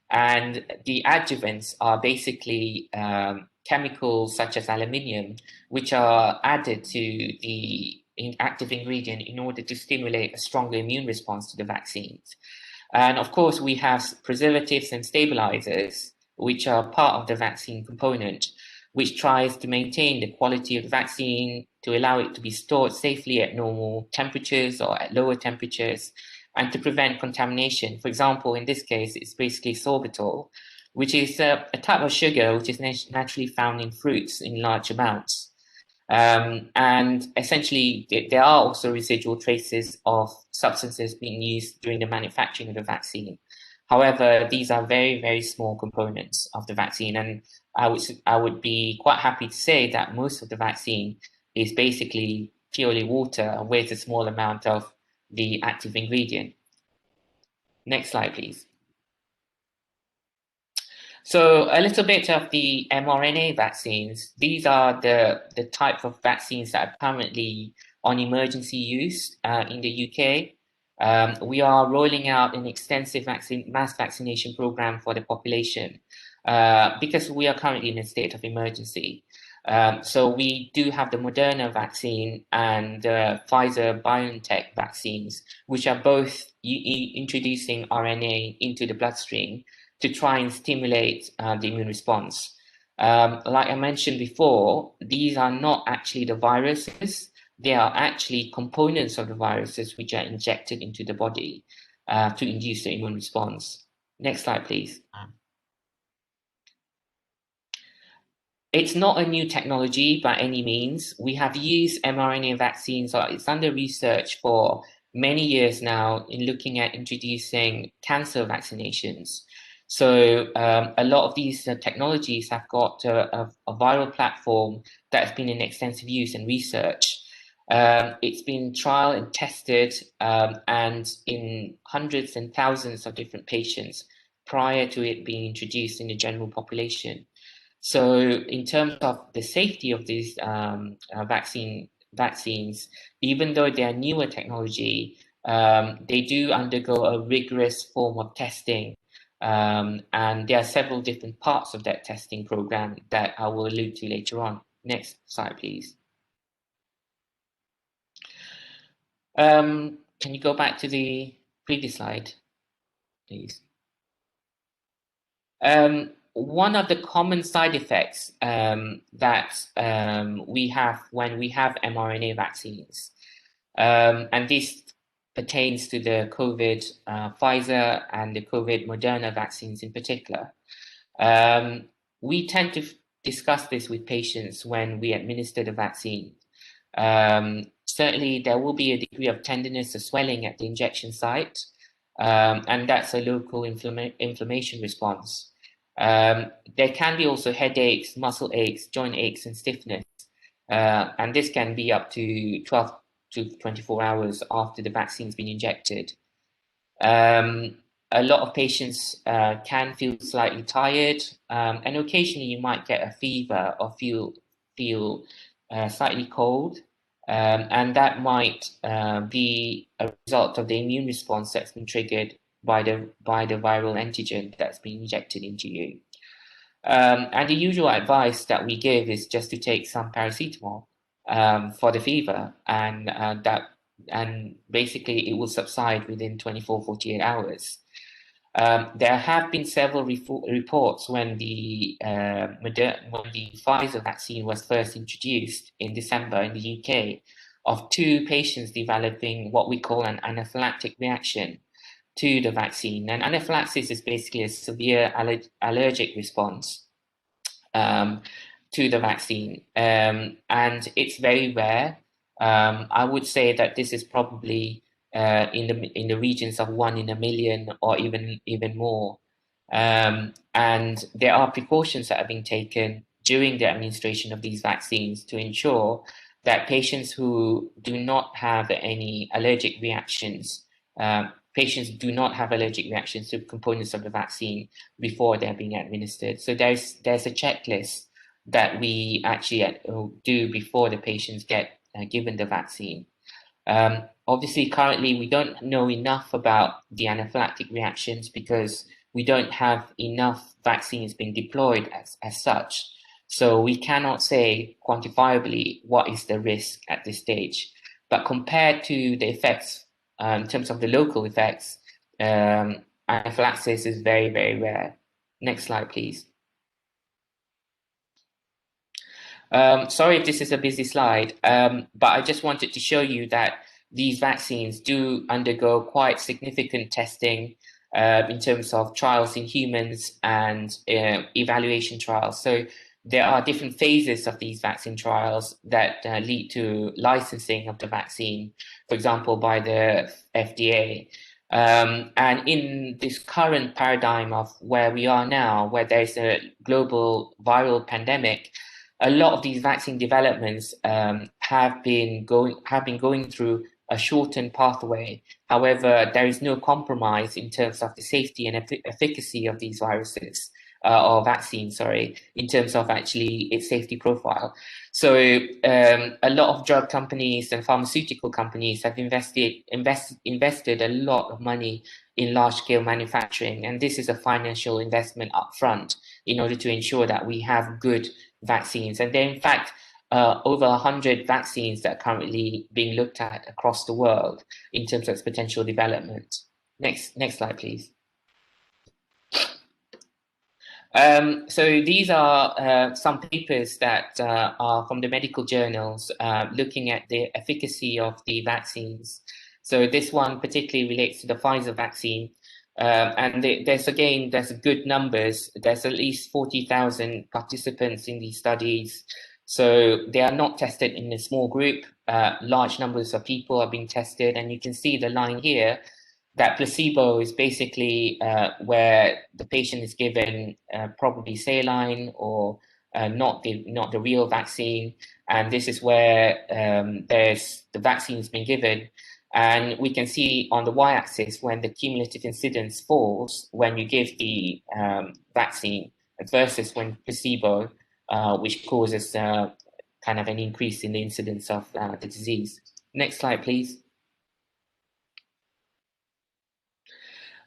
And the adjuvants are basically chemicals such as aluminium, which are added to the active ingredient in order to stimulate a stronger immune response to the vaccines. And of course, we have preservatives and stabilizers, which are part of the vaccine component, which tries to maintain the quality of the vaccine to allow it to be stored safely at normal temperatures or at lower temperatures, and to prevent contamination. For example, in this case, it's basically sorbitol, which is a type of sugar which is naturally found in fruits in large amounts. And essentially, there are also residual traces of substances being used during the manufacturing of the vaccine. However, these are very, very small components of the vaccine, and I would be quite happy to say that most of the vaccine is basically purely water with a small amount of the active ingredient. Next slide, please. So a little bit of the mRNA vaccines. These are the type of vaccines that are currently on emergency use in the UK. We are rolling out an extensive mass vaccination program for the population because we are currently in a state of emergency. So we do have the Mrna vaccine and Pfizer BioNTech vaccines, which are both introducing RNA into the bloodstream to try and stimulate the immune response. Like I mentioned before, these are not actually the viruses. They are actually components of the viruses which are injected into the body to induce the immune response. Next slide, please. It's not a new technology by any means. We have used mRNA vaccines, or it's under research for many years now in looking at introducing cancer vaccinations. So a lot of these technologies have got a viral platform that has been in extensive use and research. It's been trial and tested and in hundreds and thousands of different patients prior to it being introduced in the general population. So in terms of the safety of these vaccines, even though they are newer technology, they do undergo a rigorous form of testing. And there are several different parts of that testing program that I will allude to later on. Next slide, please. Can you go back to the previous slide, please? One of the common side effects that we have when we have mRNA vaccines, and this pertains to the COVID Pfizer and the COVID Moderna vaccines in particular. We tend to discuss this with patients when we administer the vaccine. Certainly, there will be a degree of tenderness or swelling at the injection site, and that's a local inflammation response. There can be also headaches, muscle aches, joint aches, and stiffness, and this can be up to 12 to 24 hours after the vaccine's been injected. A lot of patients can feel slightly tired, and occasionally you might get a fever or feel slightly cold, and that might be a result of the immune response that's been triggered by the viral antigen that's been injected into you. And the usual advice that we give is just to take some paracetamol for the fever, and basically it will subside within 24-48 hours. There have been several reports when the Pfizer vaccine was first introduced in December in the UK of 2 patients developing what we call an anaphylactic reaction to the vaccine. And anaphylaxis is basically a severe allergic response to the vaccine, and it's very rare. I would say that this is probably in the regions of 1 in a million or even more. And there are precautions that are being taken during the administration of these vaccines to ensure that patients who do not have any allergic reactions, patients do not have allergic reactions to components of the vaccine before they're being administered. So there's a checklist that we actually do before the patients get given the vaccine. Obviously, currently, we don't know enough about the anaphylactic reactions because we don't have enough vaccines being deployed as such. So we cannot say quantifiably what is the risk at this stage. But compared to the effects, in terms of the local effects, anaphylaxis is very, very rare. Next slide, please. Sorry if this is a busy slide, but I just wanted to show you that these vaccines do undergo quite significant testing in terms of trials in humans and evaluation trials. So there are different phases of these vaccine trials that lead to licensing of the vaccine, for example, by the FDA. And in this current paradigm of where we are now, where there's a global viral pandemic, a lot of these vaccine developments have been going through a shortened pathway. However, there is no compromise in terms of the safety and efficacy of these viruses, or vaccines, sorry, in terms of actually its safety profile. So a lot of drug companies and pharmaceutical companies have invested a lot of money in large-scale manufacturing, and this is a financial investment upfront in order to ensure that we have good vaccines. And there, in fact, over 100 vaccines that are currently being looked at across the world in terms of its potential development. Next slide, please. So these are some papers that are from the medical journals looking at the efficacy of the vaccines. So this one particularly relates to the Pfizer vaccine. And there's good numbers. There's at least 40,000 participants in these studies. So they are not tested in a small group. Large numbers of people are being tested. And you can see the line here that placebo is basically where the patient is given probably saline or not the real vaccine. And this is where the vaccine has been given. And we can see on the y-axis when the cumulative incidence falls when you give the vaccine versus when placebo, which causes kind of an increase in the incidence of the disease. Next slide, please.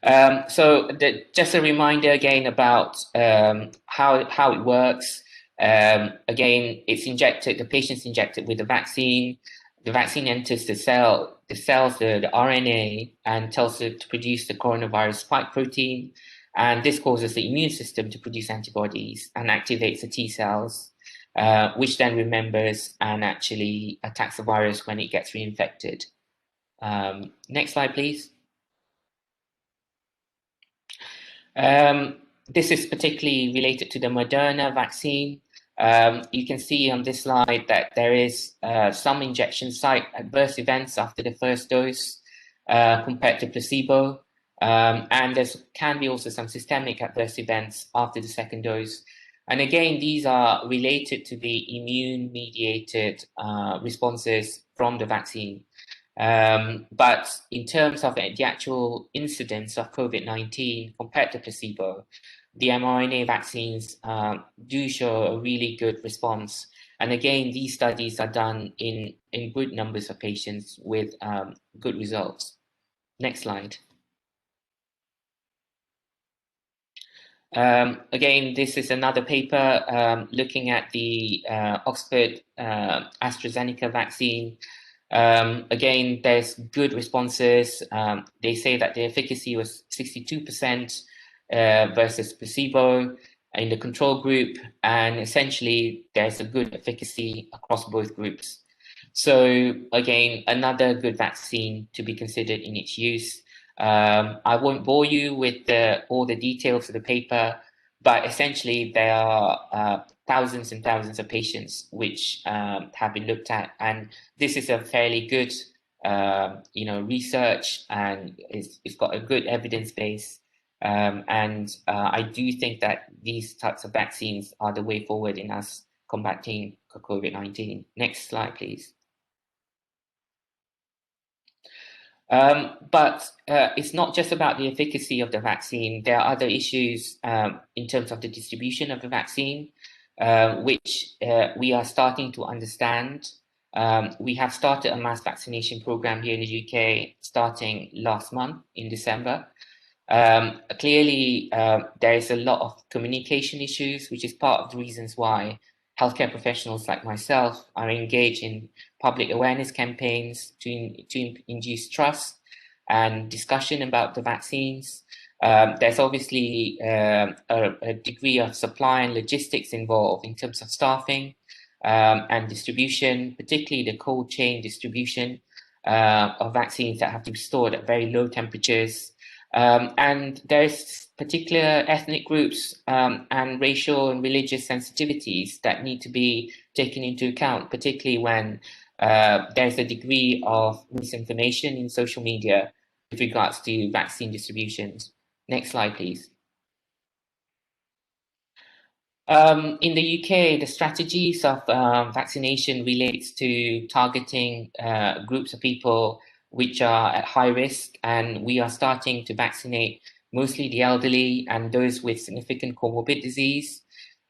Just a reminder again about how it works. Again, it's injected, the patient's injected with the vaccine. The vaccine enters the cells, the RNA, and tells it to produce the coronavirus spike protein. And this causes the immune system to produce antibodies and activates the T cells, which then remembers and actually attacks the virus when it gets reinfected. Next slide, please. This is particularly related to the Mrna vaccine. You can see on this slide that there is some injection site adverse events after the first dose compared to placebo. And there can be also some systemic adverse events after the second dose. And again, these are related to the immune-mediated responses from the vaccine. But in terms of the actual incidence of COVID-19 compared to placebo, the mRNA vaccines do show a really good response. And again, these studies are done in good numbers of patients with good results. Next slide. Again, this is another paper looking at the Oxford AstraZeneca vaccine. Again, there's good responses. They say that the efficacy was 62% versus placebo in the control group, and essentially there's a good efficacy across both groups. So again, another good vaccine to be considered in its use. I won't bore you with all the details of the paper, but essentially there are thousands and thousands of patients which have been looked at, and this is a fairly good research, and it's got a good evidence base. And I do think that these types of vaccines are the way forward in us combating COVID-19. Next slide, please. But it's not just about the efficacy of the vaccine. There are other issues in terms of the distribution of the vaccine, which we are starting to understand. We have started a mass vaccination program here in the UK starting last month in December. Clearly, there is a lot of communication issues, which is part of the reasons why healthcare professionals like myself are engaged in public awareness campaigns to induce trust and discussion about the vaccines. There's obviously a degree of supply and logistics involved in terms of staffing and distribution, particularly the cold chain distribution of vaccines that have to be stored at very low temperatures. And there's particular ethnic groups and racial and religious sensitivities that need to be taken into account, particularly when there's a degree of misinformation in social media with regards to vaccine distributions. Next slide, please. In the UK, the strategies of vaccination relates to targeting groups of people which are at high risk, and we are starting to vaccinate mostly the elderly and those with significant comorbid disease.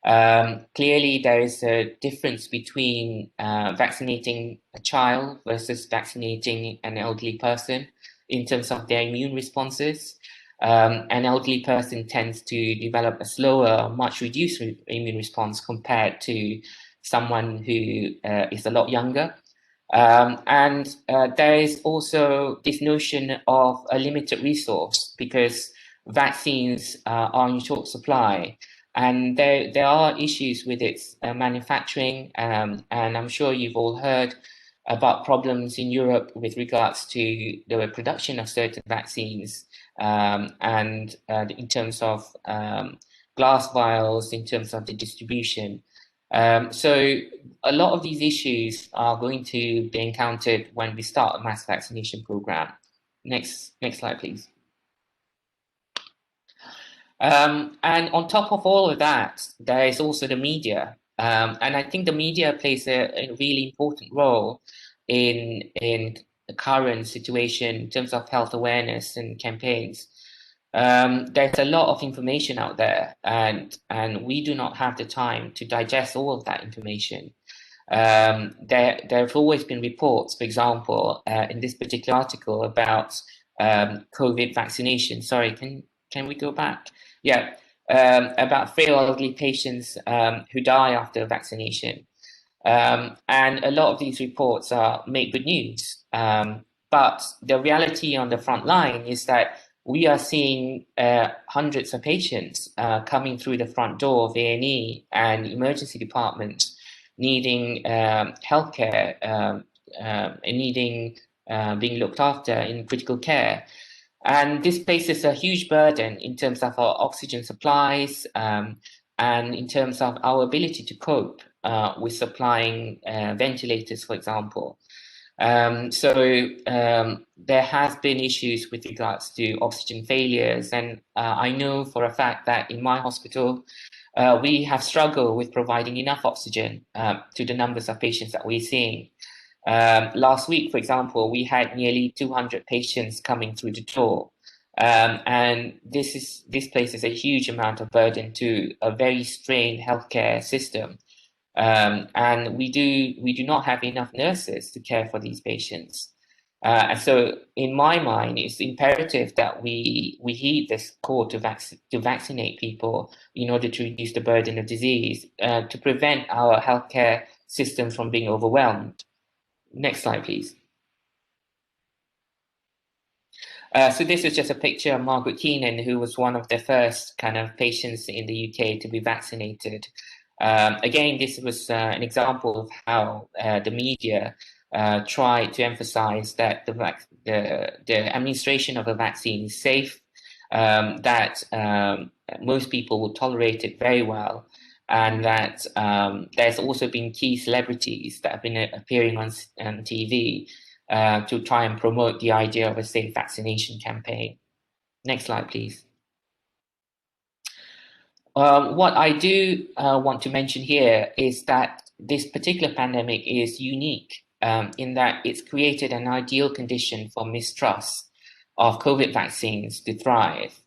Clearly, there is a difference between vaccinating a child versus vaccinating an elderly person in terms of their immune responses. An elderly person tends to develop a slower, much reduced immune response compared to someone who is a lot younger. And there is also this notion of a limited resource, because vaccines are in short supply. And there are issues with its manufacturing, and I'm sure you've all heard about problems in Europe with regards to the production of certain vaccines, and in terms of glass vials, in terms of the distribution. So a lot of these issues are going to be encountered when we start a mass vaccination program. Next slide, please. And on top of all of that, there is also the media. And I think the media plays a really important role in the current situation in terms of health awareness and campaigns. There's a lot of information out there, and we do not have the time to digest all of that information. There have always been reports, for example, in this particular article about COVID vaccination. Sorry, can we go back? Yeah, about frail elderly patients who die after vaccination. And a lot of these reports make good news. But the reality on the front line is that we are seeing hundreds of patients coming through the front door of A&E and emergency departments needing healthcare, needing being looked after in critical care. And this places a huge burden in terms of our oxygen supplies and in terms of our ability to cope with supplying ventilators, for example. There has been issues with regards to oxygen failures, and I know for a fact that in my hospital, we have struggled with providing enough oxygen to the numbers of patients that we're seeing. Last week, for example, we had nearly 200 patients coming through the door. And this places a huge amount of burden to a very strained healthcare system. And we do not have enough nurses to care for these patients. And so in my mind, it's imperative that we heed this call to vaccinate people in order to reduce the burden of disease, to prevent our healthcare system from being overwhelmed. Next slide, please. So this is just a picture of Margaret Keenan, who was one of the first kind of patients in the UK to be vaccinated. Again, this was an example of how the media tried to emphasize that the administration of a vaccine is safe, that most people will tolerate it very well, and that there's also been key celebrities that have been appearing on TV to try and promote the idea of a safe vaccination campaign. Next slide, please. What I do want to mention here is that this particular pandemic is unique in that it's created an ideal condition for mistrust of COVID vaccines to thrive.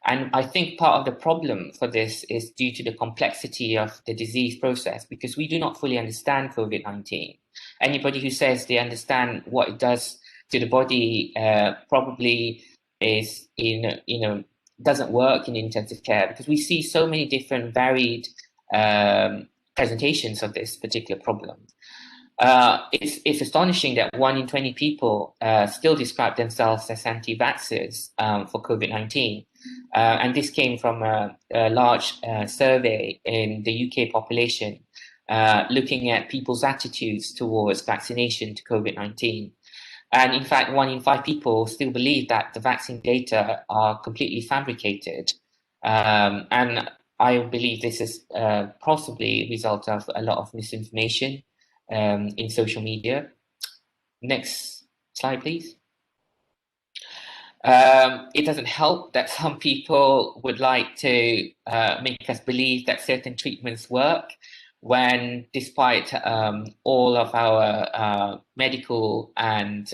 And I think part of the problem for this is due to the complexity of the disease process, because we do not fully understand COVID-19. Anybody who says they understand what it does to the body probably is doesn't work in intensive care, because we see so many different varied presentations of this particular problem. It's astonishing that 1 in 20 people still describe themselves as anti-vaxxers for COVID-19. And this came from a large survey in the UK population looking at people's attitudes towards vaccination to COVID-19. And in fact, 1 in 5 people still believe that the vaccine data are completely fabricated. And I believe this is possibly a result of a lot of misinformation in social media. Next slide, please. It doesn't help that some people would like to make us believe that certain treatments work, when, despite all of our medical and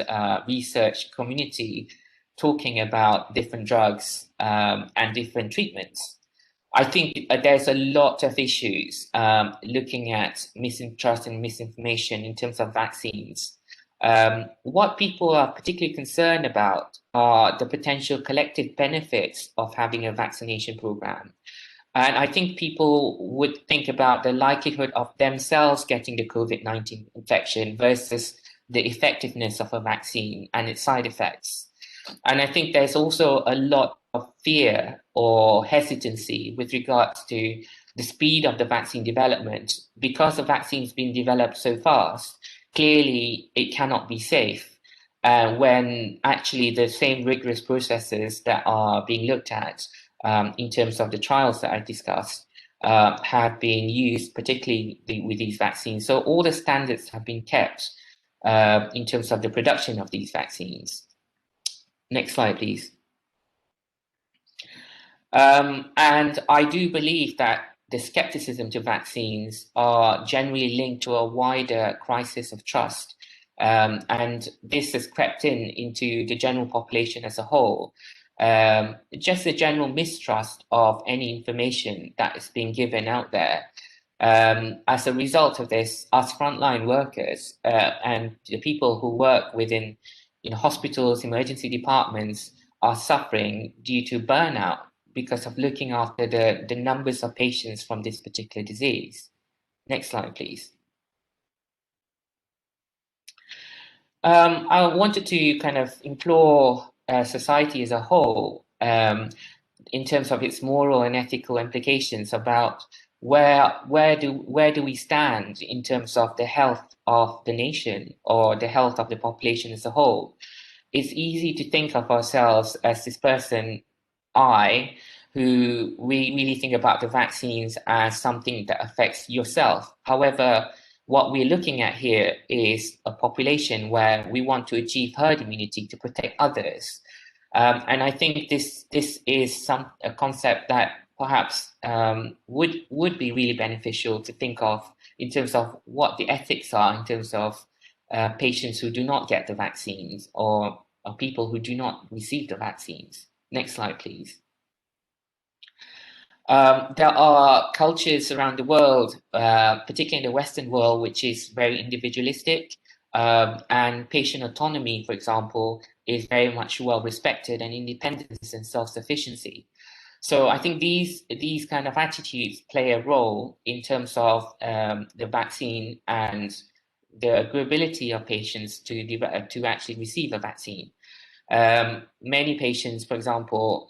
research community talking about different drugs and different treatments, I think there's a lot of issues looking at mistrust and misinformation in terms of vaccines. What people are particularly concerned about are the potential collective benefits of having a vaccination program. And I think people would think about the likelihood of themselves getting the COVID-19 infection versus the effectiveness of a vaccine and its side effects. And I think there's also a lot of fear or hesitancy with regards to the speed of the vaccine development. Because the vaccine's been developed so fast, clearly it cannot be safe when actually the same rigorous processes that are being looked at in terms of the trials that I discussed have been used, particularly with these vaccines. So all the standards have been kept in terms of the production of these vaccines. Next slide, please. And I do believe that the skepticism to vaccines are generally linked to a wider crisis of trust. And this has crept into the general population as a whole. Just a general mistrust of any information that is being given out there. As a result of this, us frontline workers and the people who work within hospitals, emergency departments are suffering due to burnout because of looking after the numbers of patients from this particular disease. Next slide, please. I wanted to kind of implore society as a whole in terms of its moral and ethical implications about where do we stand in terms of the health of the nation or the health of the population as a whole. It's easy to think of ourselves as this person, who we really think about the vaccines as something that affects yourself. However, what we're looking at here is a population where we want to achieve herd immunity to protect others. And I think this is a concept that perhaps would be really beneficial to think of in terms of what the ethics are in terms of patients who do not get the vaccines or people who do not receive the vaccines. Next slide, please. There are cultures around the world, particularly in the Western world, which is very individualistic, and patient autonomy, for example, is very much well respected, and independence and self-sufficiency. So I think these kind of attitudes play a role in terms of the vaccine and the agreeability of patients to actually receive a vaccine. Many patients, for example,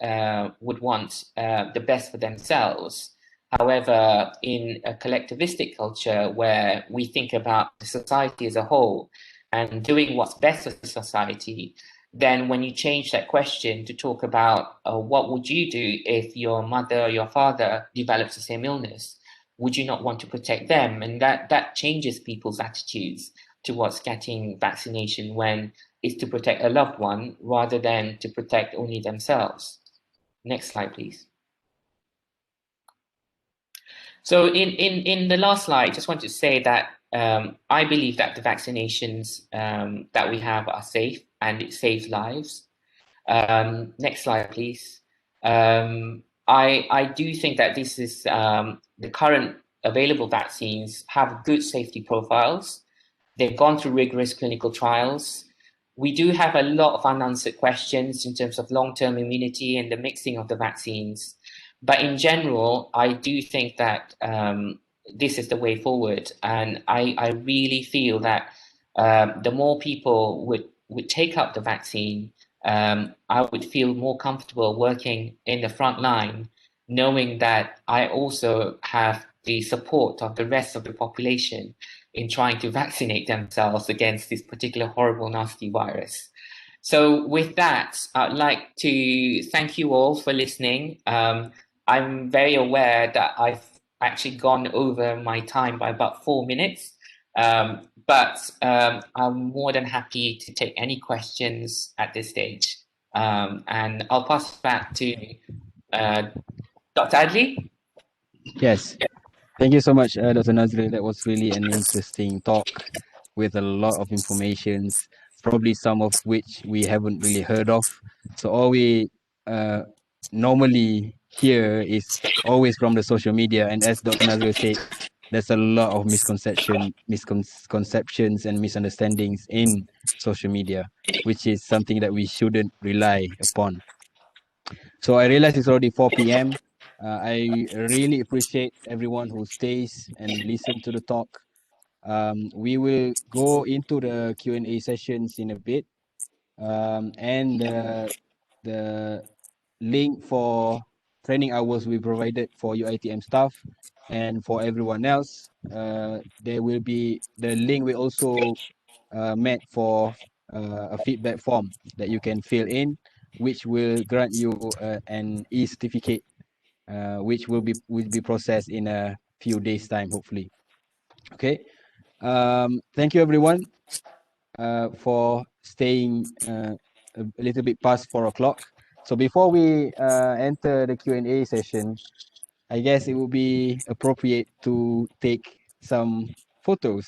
would want the best for themselves. However, in a collectivistic culture where we think about the society as a whole and doing what's best for the society, then when you change that question to talk about what would you do if your mother or your father develops the same illness, would you not want to protect them? And that changes people's attitudes towards getting vaccination when it's to protect a loved one rather than to protect only themselves. Next slide, please. So in the last slide, I just want to say that I believe that the vaccinations that we have are safe and it saves lives. Next slide, please. I do think that this is the current available vaccines have good safety profiles. They've gone through rigorous clinical trials. We do have a lot of unanswered questions in terms of long-term immunity and the mixing of the vaccines. But in general, I do think that this is the way forward. And I really feel that the more people would take up the vaccine, I would feel more comfortable working in the front line, knowing that I also have the support of the rest of the population in trying to vaccinate themselves against this particular horrible, nasty virus. So with that, I'd like to thank you all for listening. I'm very aware that I've actually gone over my time by about 4 minutes, but I'm more than happy to take any questions at this stage. And I'll pass it back to Dr. Adli. Yes. Thank you so much, Dr. Nazril. That was really an interesting talk with a lot of informations, probably some of which we haven't really heard of. So all we normally hear is always from the social media. And as Dr. Nazril said, there's a lot of misconceptions and misunderstandings in social media, which is something that we shouldn't rely upon. So I realize it's already 4 p.m. I really appreciate everyone who stays and listen to the talk. We will go into the Q&A sessions in a bit. And the link for training hours we provided for UiTM staff and for everyone else. There will be, the link will also met for a feedback form that you can fill in, which will grant you an e-certificate, which will be processed in a few days' time, hopefully. Okay. Thank you, everyone, for staying a little bit past 4 o'clock. So before we enter the Q&A session, I guess it would be appropriate to take some photos.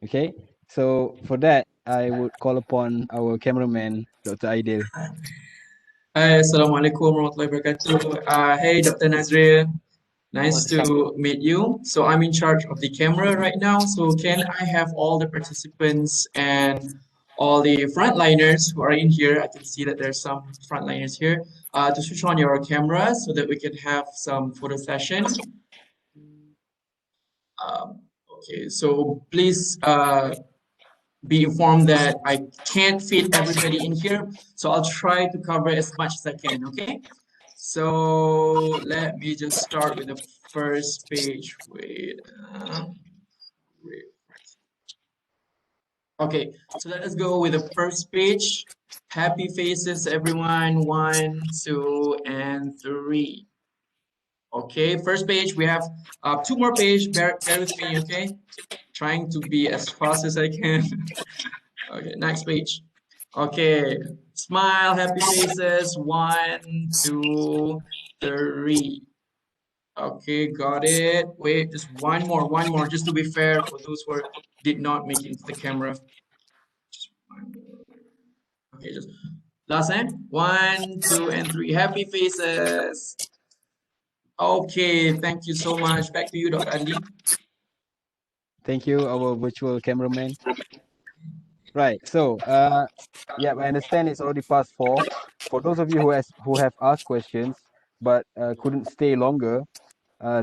Okay. So for that, I would call upon our cameraman, Dr. Aidil. Hi, Assalamualaikum warahmatullahi wabarakatuh. Hey, Dr. Nazril. Nice to meet you. So I'm in charge of the camera right now. So can I have all the participants and all the frontliners who are in here? I can see that there's some frontliners here. To switch on your camera so that we can have some photo session. Okay, so please be informed that I can't fit everybody in here, so I'll try to cover as much as I can, okay? So let me just start with the first page. Wait. Okay, so let us go with the first page. Happy faces, everyone. 1, 2, and 3. Okay, first page, we have 2 more pages. Bear with me, okay? Trying to be as fast as I can. Okay, next page. Okay, smile, happy faces. 1, 2, 3. Okay, got it. Wait, just one more, just to be fair for those who did not make it into the camera. Just one more. Okay, just last time. 1, 2, and 3. Happy faces. Okay, thank you so much. Back to you, Dr. Adli. Thank you, our virtual cameraman. Right. So, yeah, I understand it's already past 4. For those of you who have asked questions but couldn't stay longer,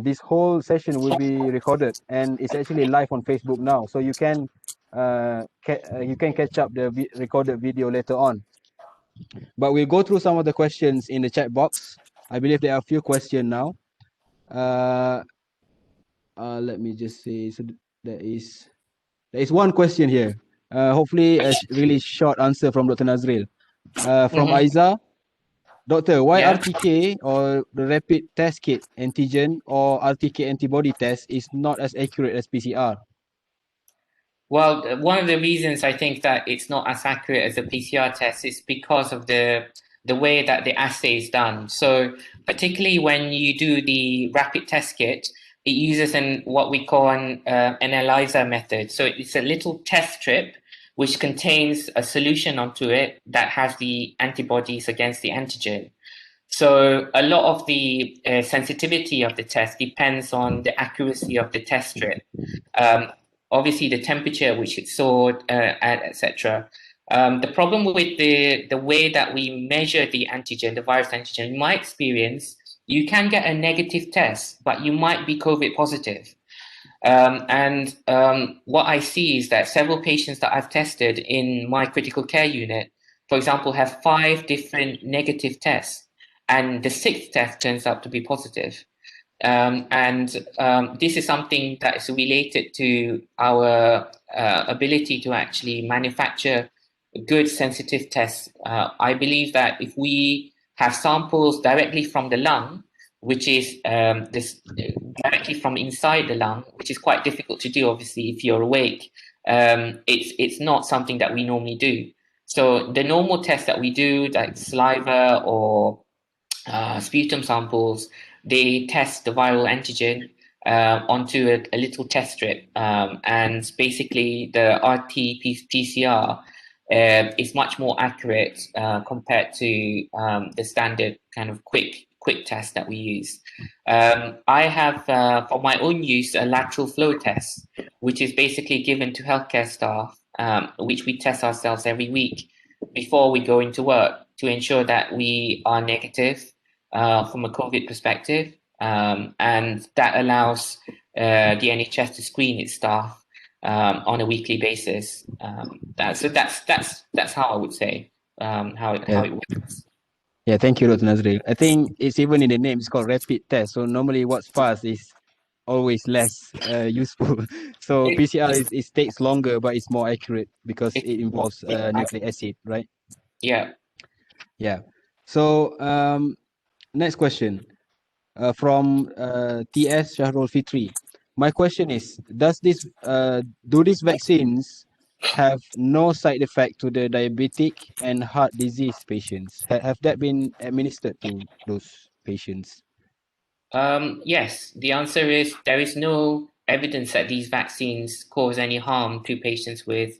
this whole session will be recorded and it's actually live on Facebook now. So you can catch up the recorded video later on. But we'll go through some of the questions in the chat box. I believe there are a few questions now. Let me just say, so there is one question here. Hopefully a really short answer from Dr. Nazril. From Aiza. Doctor, why RTK or the rapid test kit antigen or RTK antibody test is not as accurate as PCR? Well, one of the reasons I think that it's not as accurate as a PCR test is because of the way that the assay is done. So particularly when you do the rapid test kit, it uses what we call an ELISA method. So it's a little test strip which contains a solution onto it that has the antibodies against the antigen. So a lot of the sensitivity of the test depends on the accuracy of the test strip. Obviously, the temperature which it's stored at, etc. The problem with the way that we measure the antigen, the virus antigen, in my experience, you can get a negative test, but you might be COVID positive. What I see is that several patients that I've tested in my critical care unit, for example, have 5 different negative tests, and the 6th test turns out to be positive. This is something that is related to our ability to actually manufacture good sensitive tests. I believe that if we have samples directly from the lung, which is directly from inside the lung, which is quite difficult to do, obviously, if you're awake, it's not something that we normally do. So the normal tests that we do, like saliva or sputum samples, they test the viral antigen. onto a little test strip. And basically the RT-PCR is much more accurate compared to the standard kind of quick test that we use. I have, for my own use, a lateral flow test, which is basically given to healthcare staff, which we test ourselves every week before we go into work to ensure that we are negative from a COVID perspective. And that allows the NHS to screen its staff on a weekly basis. So that's how I would say how it works. Yeah, thank you, Dr. Nazril. I think it's even in the name, it's called rapid test. So normally what's fast is always less useful. So PCR is takes longer, but it's more accurate because it involves nucleic acid, right? Yeah. Yeah. So next question from TS Shahrul Fitri. My question is, do these vaccines have no side effect to the diabetic and heart disease patients? Have that been administered to those patients? Yes, the answer is there is no evidence that these vaccines cause any harm to patients with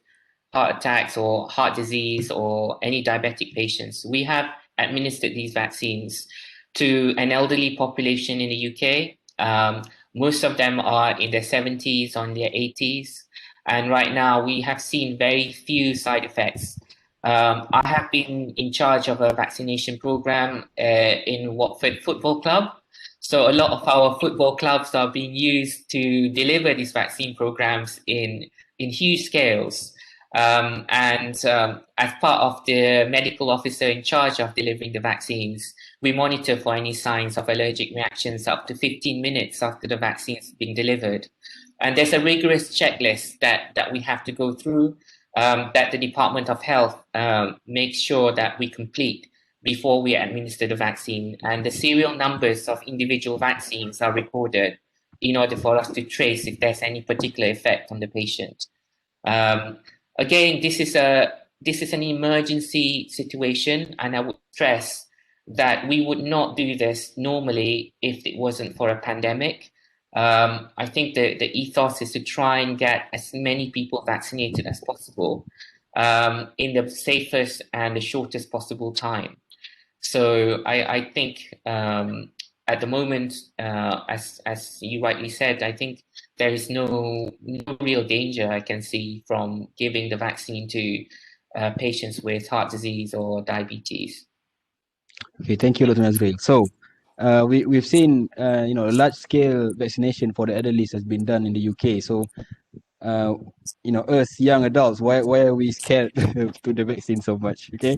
heart attacks or heart disease or any diabetic patients. We have administered these vaccines to an elderly population in the UK. Most of them are in their 70s or in their 80s. And right now we have seen very few side effects. I have been in charge of a vaccination program in Watford Football Club. So a lot of our football clubs are being used to deliver these vaccine programs in huge scales. As part of the medical officer in charge of delivering the vaccines, we monitor for any signs of allergic reactions up to 15 minutes after the vaccine is being delivered. And there's a rigorous checklist that we have to go through, that the Department of Health makes sure that we complete before we administer the vaccine. And the serial numbers of individual vaccines are recorded in order for us to trace if there's any particular effect on the patient. Again, this is an emergency situation, and I would stress that we would not do this normally if it wasn't for a pandemic. I think the ethos is to try and get as many people vaccinated as possible in the safest and the shortest possible time. So I think at the moment, as you rightly said, I think there is no real danger I can see from giving the vaccine to patients with heart disease or diabetes. Okay, thank you, Dr. Nazril. So we've seen a large scale vaccination for the elderly has been done in the UK. So us young adults, why are we scared to the vaccine so much? Okay.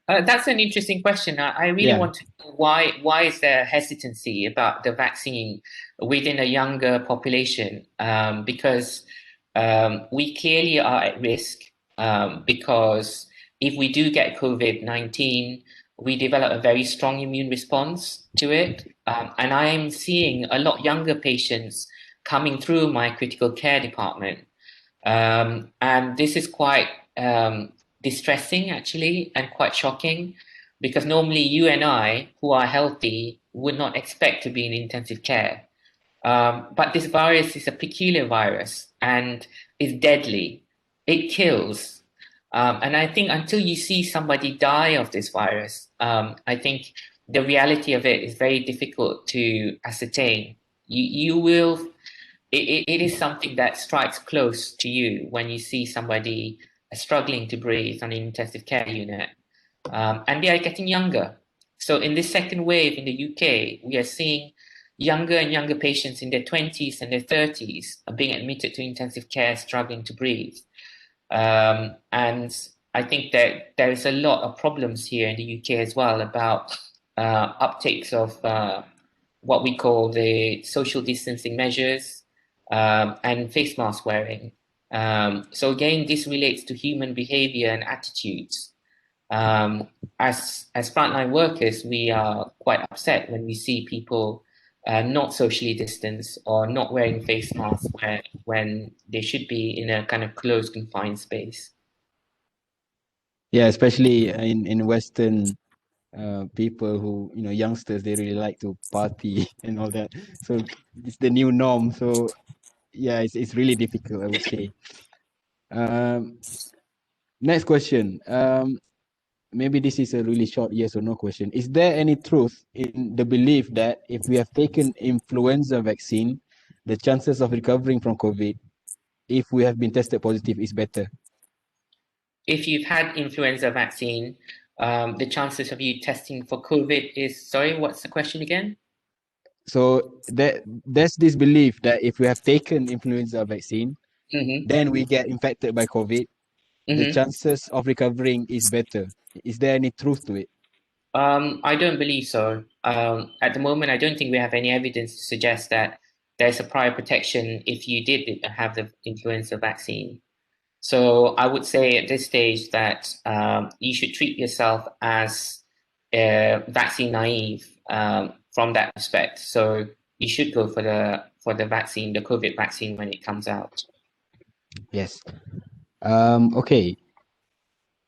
That's an interesting question. I really want to know why is there hesitancy about the vaccine within a younger population? Because we clearly are at risk because if we do get COVID-19, we develop a very strong immune response to it. And I am seeing a lot younger patients coming through my critical care department. And this is quite distressing actually, and quite shocking, because normally you and I who are healthy would not expect to be in intensive care. But this virus is a peculiar virus and is deadly. It kills. And I think until you see somebody die of this virus, I think the reality of it is very difficult to ascertain. It is something that strikes close to you when you see somebody struggling to breathe on an intensive care unit. And they are getting younger. So in this second wave in the UK, we are seeing younger and younger patients in their 20s and their 30s are being admitted to intensive care struggling to breathe. And I think that there is a lot of problems here in the UK as well about uptakes of what we call the social distancing measures and face mask wearing. So again, this relates to human behavior and attitudes. As frontline workers, we are quite upset when we see people not socially distanced or not wearing face masks when they should be in a kind of closed, confined space. Yeah, especially in Western people who, you know, youngsters, they really like to party and all that. So it's the new norm. So yeah, it's really difficult, I would say. Next question. Maybe this is a really short yes or no question. Is there any truth in the belief that if we have taken influenza vaccine, the chances of recovering from COVID, if we have been tested positive, is better? If you've had influenza vaccine, the chances of you testing for COVID is, sorry, what's the question again? So there's this belief that if we have taken influenza vaccine, then we get infected by COVID, the chances of recovering is better. Is there any truth to it? I don't believe so. At the moment, I don't think we have any evidence to suggest that there's a prior protection if you did have the influenza vaccine. So I would say at this stage that you should treat yourself as vaccine naive from that respect. So you should go for the vaccine, the COVID vaccine, when it comes out. Yes. Okay.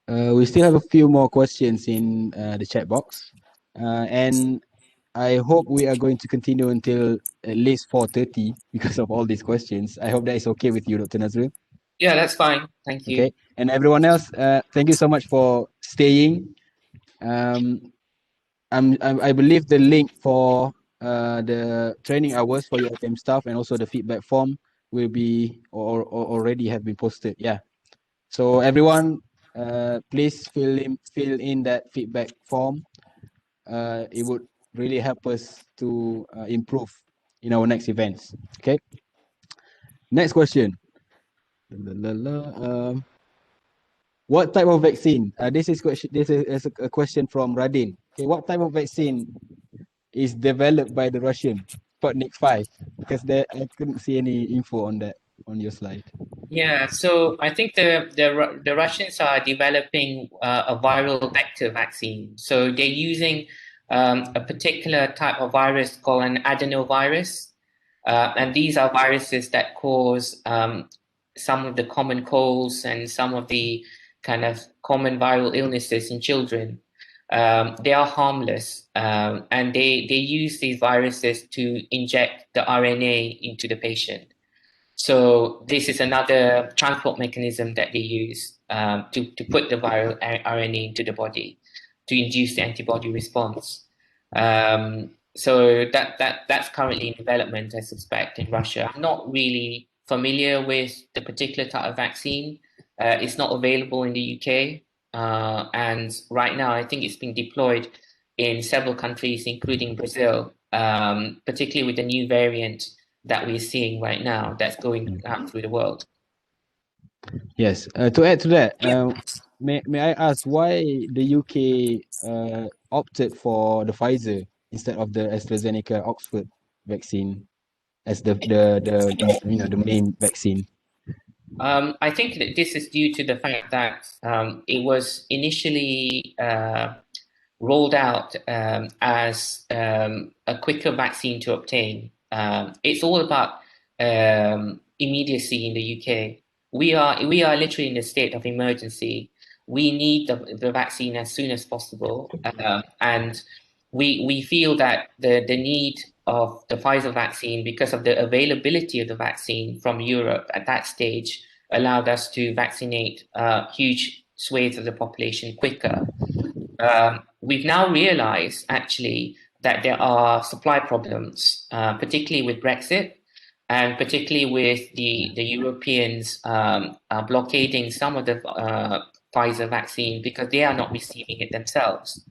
We still have a few more questions in the chat box, and I hope we are going to continue until at least 4:30 because of all these questions. I hope that is okay with you, Dr. Nazril. Yeah, that's fine. Thank you. Okay, and everyone else, thank you so much for staying. I believe the link for the training hours for your UiTM staff and also the feedback form will be or already have been posted. Yeah. So everyone, please fill in that feedback form. It would really help us to improve in our next events. Okay. Next question. What type of vaccine? This is a question from Radin. Okay, what type of vaccine is developed by the Russian Sputnik 5? Because I couldn't see any info on that on your slide. Yeah, so I think the Russians are developing a viral vector vaccine. So they're using a particular type of virus called an adenovirus. And these are viruses that cause some of the common colds and some of the kind of common viral illnesses in children. They are harmless, and they use these viruses to inject the RNA into the patient. So this is another transport mechanism that they use to put the viral RNA into the body to induce the antibody response. So that's currently in development, I suspect, in Russia. I'm not really familiar with the particular type of vaccine. It's not available in the UK. And right now, I think it's being deployed in several countries, including Brazil, particularly with the new variant that we're seeing right now that's going out through the world. Yes. To add to that, may I ask why the UK opted for the Pfizer instead of the AstraZeneca Oxford vaccine as the main vaccine? I think that this is due to the fact that it was initially rolled out as a quicker vaccine to obtain. It's all about immediacy in the UK. We are literally in a state of emergency. We need the vaccine as soon as possible, and we feel that the need of the Pfizer vaccine, because of the availability of the vaccine from Europe at that stage, allowed us to vaccinate huge swathes of the population quicker. We've now realized actually that there are supply problems, particularly with Brexit, and particularly with the Europeans blockading some of the Pfizer vaccine because they are not receiving it themselves.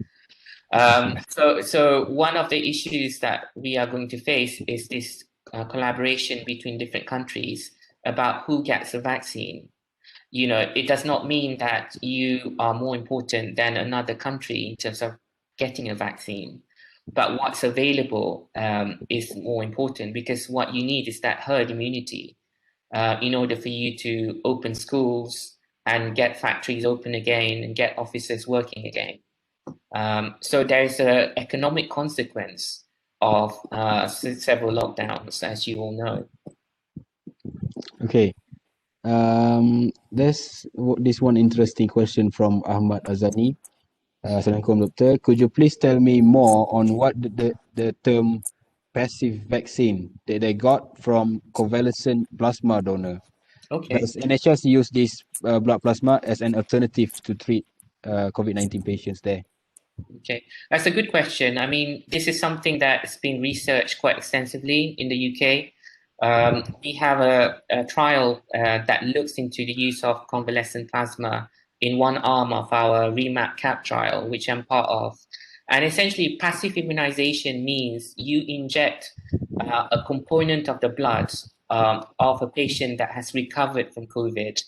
So one of the issues that we are going to face is this collaboration between different countries about who gets the vaccine. You know, it does not mean that you are more important than another country in terms of getting a vaccine, but what's available is more important, because what you need is that herd immunity in order for you to open schools and get factories open again and get offices working again. So there is an economic consequence of several lockdowns, as you all know. Okay. There's this one interesting question from Ahmad Azani. Assalamualaikum, Doctor. Could you please tell me more on what the term passive vaccine that they got from convalescent plasma donor? Okay. Does NHS use this blood plasma as an alternative to treat COVID-19 patients there? Okay, that's a good question. I mean, this is something that's been researched quite extensively in the UK. We have a trial that looks into the use of convalescent plasma in one arm of our REMAP-CAP trial, which I'm part of. And essentially, passive immunization means you inject a component of the blood of a patient that has recovered from COVID.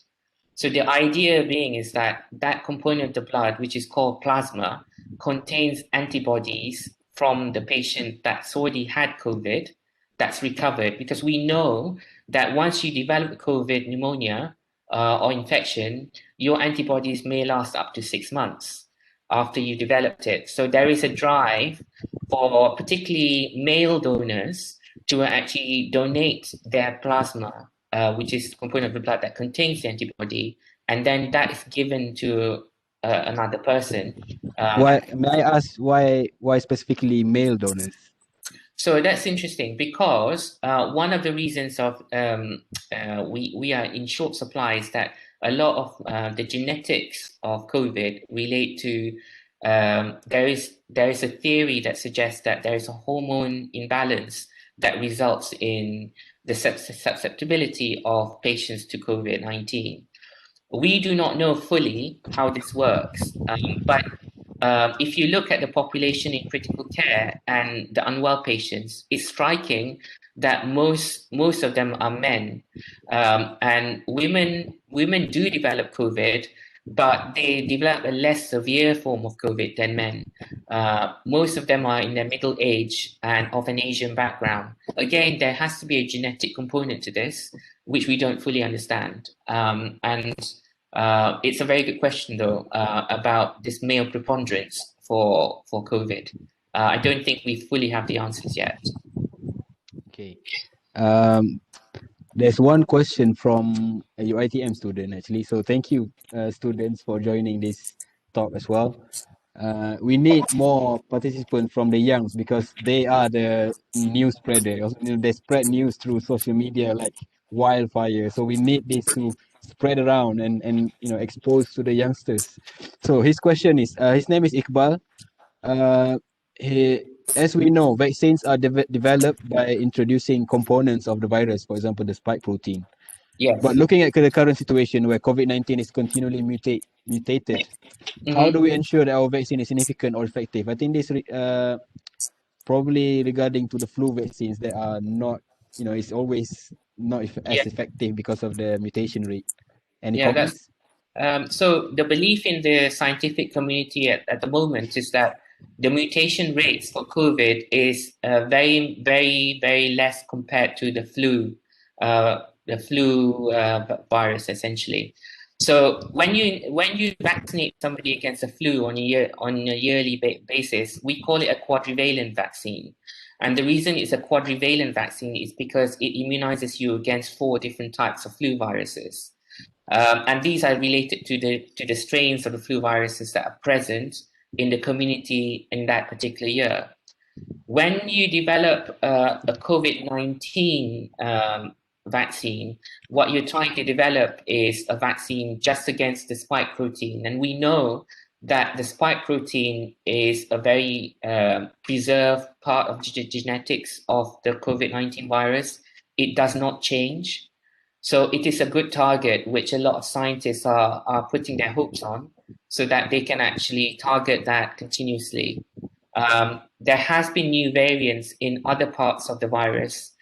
So the idea being is that that component of the blood, which is called plasma, contains antibodies from the patient that's already had COVID, that's recovered, because we know that once you develop COVID pneumonia or infection, your antibodies may last up to 6 months after you developed it. So there is a drive for particularly male donors to actually donate their plasma, which is a component of the blood that contains the antibody, and then that is given to another person. Why, may I ask why specifically male donors? So that's interesting because one of the reasons of we are in short supply is that a lot of the genetics of COVID relate to there is a theory that suggests that there is a hormone imbalance that results in the susceptibility of patients to COVID-19. We do not know fully how this works, but if you look at the population in critical care and the unwell patients, it's striking that most of them are men, and women do develop COVID, but they develop a less severe form of COVID than men. Most of them are in their middle age and of an Asian background. Again, there has to be a genetic component to this, which we don't fully understand. It's a very good question, though, about this male preponderance for COVID. I don't think we fully have the answers yet. Okay. There's one question from a UiTM student, actually. So thank you, students, for joining this talk as well. We need more participants from the youngs because they are the news spreader. They spread news through social media like wildfire. So we need this to spread around and expose to the youngsters. So his question is, his name is Iqbal. As we know, vaccines are developed by introducing components of the virus, for example, the spike protein. Yes. But looking at the current situation where COVID-19 is continually mutated, how do we ensure that our vaccine is significant or effective? I think this probably regarding to the flu vaccines that are not, it's always not as effective because of the mutation rate. Any comments? So the belief in the scientific community at the moment is that the mutation rates for COVID is very, very, very less compared to the flu virus, essentially. So when you vaccinate somebody against the flu on a yearly basis, we call it a quadrivalent vaccine. And the reason it's a quadrivalent vaccine is because it immunizes you against 4 different types of flu viruses. And these are related to the strains of the flu viruses that are present in the community in that particular year. When you develop a COVID-19 vaccine, what you're trying to develop is a vaccine just against the spike protein. And we know that the spike protein is a very preserved part of the genetics of the COVID-19 virus. It does not change. So it is a good target, which a lot of scientists are putting their hopes on, so that they can actually target that continuously. There has been new variants in other parts of the virus,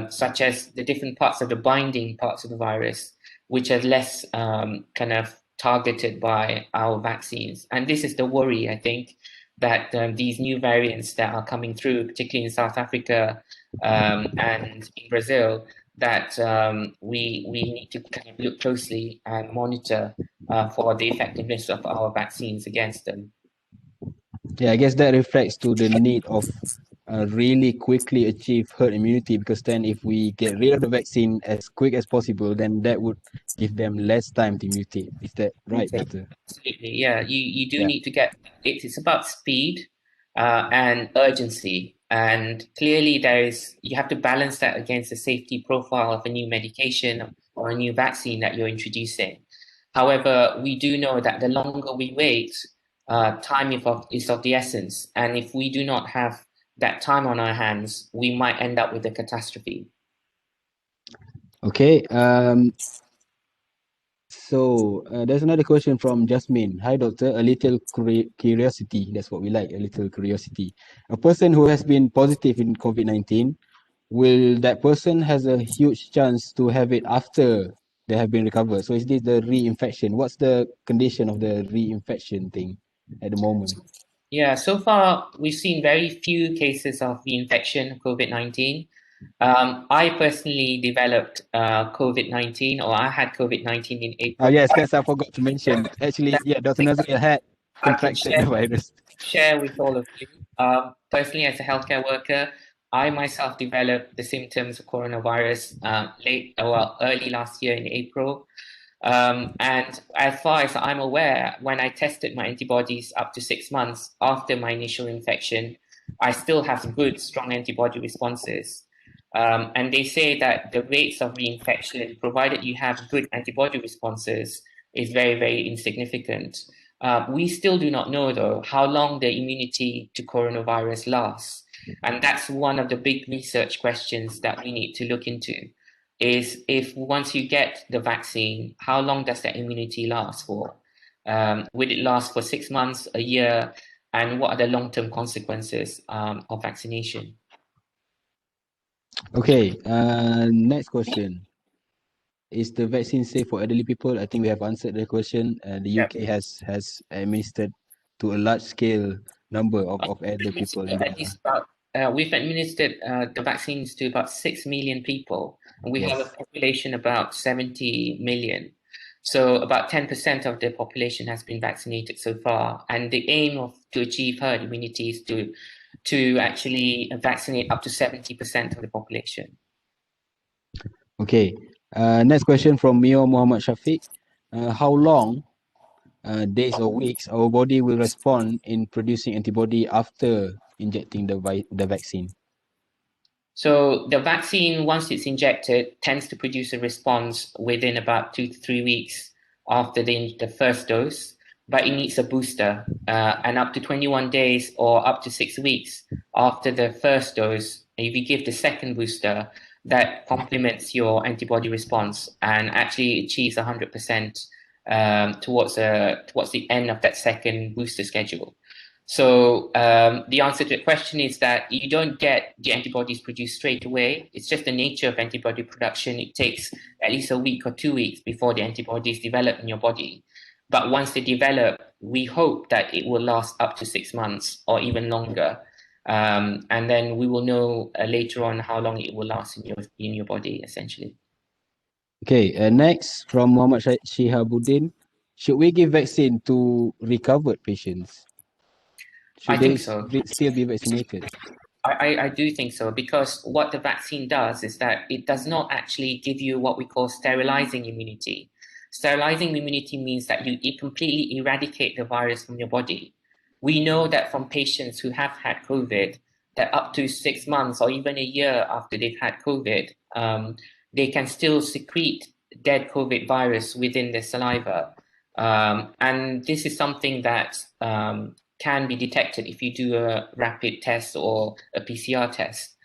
such as the different parts of the binding parts of the virus, which are less kind of targeted by our vaccines. And this is the worry, I think, that these new variants that are coming through, particularly in South Africa and in Brazil, that we need to kind of look closely and monitor for the effectiveness of our vaccines against them. Yeah, I guess that reflects to the need of really quickly achieve herd immunity, because then if we get rid of the vaccine as quick as possible, then that would give them less time to mutate. Is that right, Doctor? Absolutely, yeah. You do Yeah. need to get it. It's about speed and urgency, and clearly you have to balance that against the safety profile of a new medication or a new vaccine that you're introducing. However, we do know that the longer we wait, time is of the essence, and if we do not have that time on our hands, we might end up with a catastrophe. Okay. So there's another question from Jasmine. Hi, doctor. A little curiosity. That's what we like. A little curiosity. A person who has been positive in COVID-19, will that person has a huge chance to have it after they have been recovered? So is this the reinfection? What's the condition of the reinfection thing at the moment? Yeah, so far we've seen very few cases of reinfection of COVID-19. I personally developed COVID-19, or I had COVID-19 in April. Oh yes, I forgot to mention. Actually, yeah, Dr. Nazril had I can contracted the virus. share with all of you. Personally, as a healthcare worker, I myself developed the symptoms of coronavirus early last year in April. And as far as I'm aware, when I tested my antibodies up to 6 months after my initial infection, I still have good, strong antibody responses. And they say that the rates of reinfection, provided you have good antibody responses, is very, very insignificant. We still do not know, though, how long the immunity to coronavirus lasts. And that's one of the big research questions that we need to look into, is if once you get the vaccine, how long does that immunity last for? Will it last for 6 months, a year? And what are the long-term consequences of vaccination? Okay, next question. Is the vaccine safe for elderly people? I think we have answered the question. The UK has administered to a large scale number of elderly people. At least about, we've administered the vaccines to about 6 million people, and we have a population about 70 million. So about 10% of the population has been vaccinated so far, and the aim to achieve herd immunity is to actually vaccinate up to 70% of the population. Okay. Next question from Mio Muhammad Shafiq. How long, days or weeks, our body will respond in producing antibody after injecting the vaccine? So the vaccine, once it's injected, tends to produce a response within about 2 to 3 weeks after the first dose, but it needs a booster, and up to 21 days or up to 6 weeks after the first dose, if you give the second booster, that complements your antibody response and actually achieves 100% towards the end of that second booster schedule. So the answer to the question is that you don't get the antibodies produced straight away. It's just the nature of antibody production. It takes at least a week or 2 weeks before the antibodies develop in your body. But once they develop, we hope that it will last up to 6 months or even longer. And then we will know later on how long it will last in your body, essentially. Okay, next from Muhammad Shihabuddin. Should we give vaccine to recovered patients? Should they still be vaccinated? I do think so, because what the vaccine does is that it does not actually give you what we call sterilizing immunity. Sterilizing immunity means that you completely eradicate the virus from your body. We know that from patients who have had COVID, that up to 6 months or even a year after they've had COVID, they can still secrete dead COVID virus within their saliva. And this is something that can be detected if you do a rapid test or a PCR test.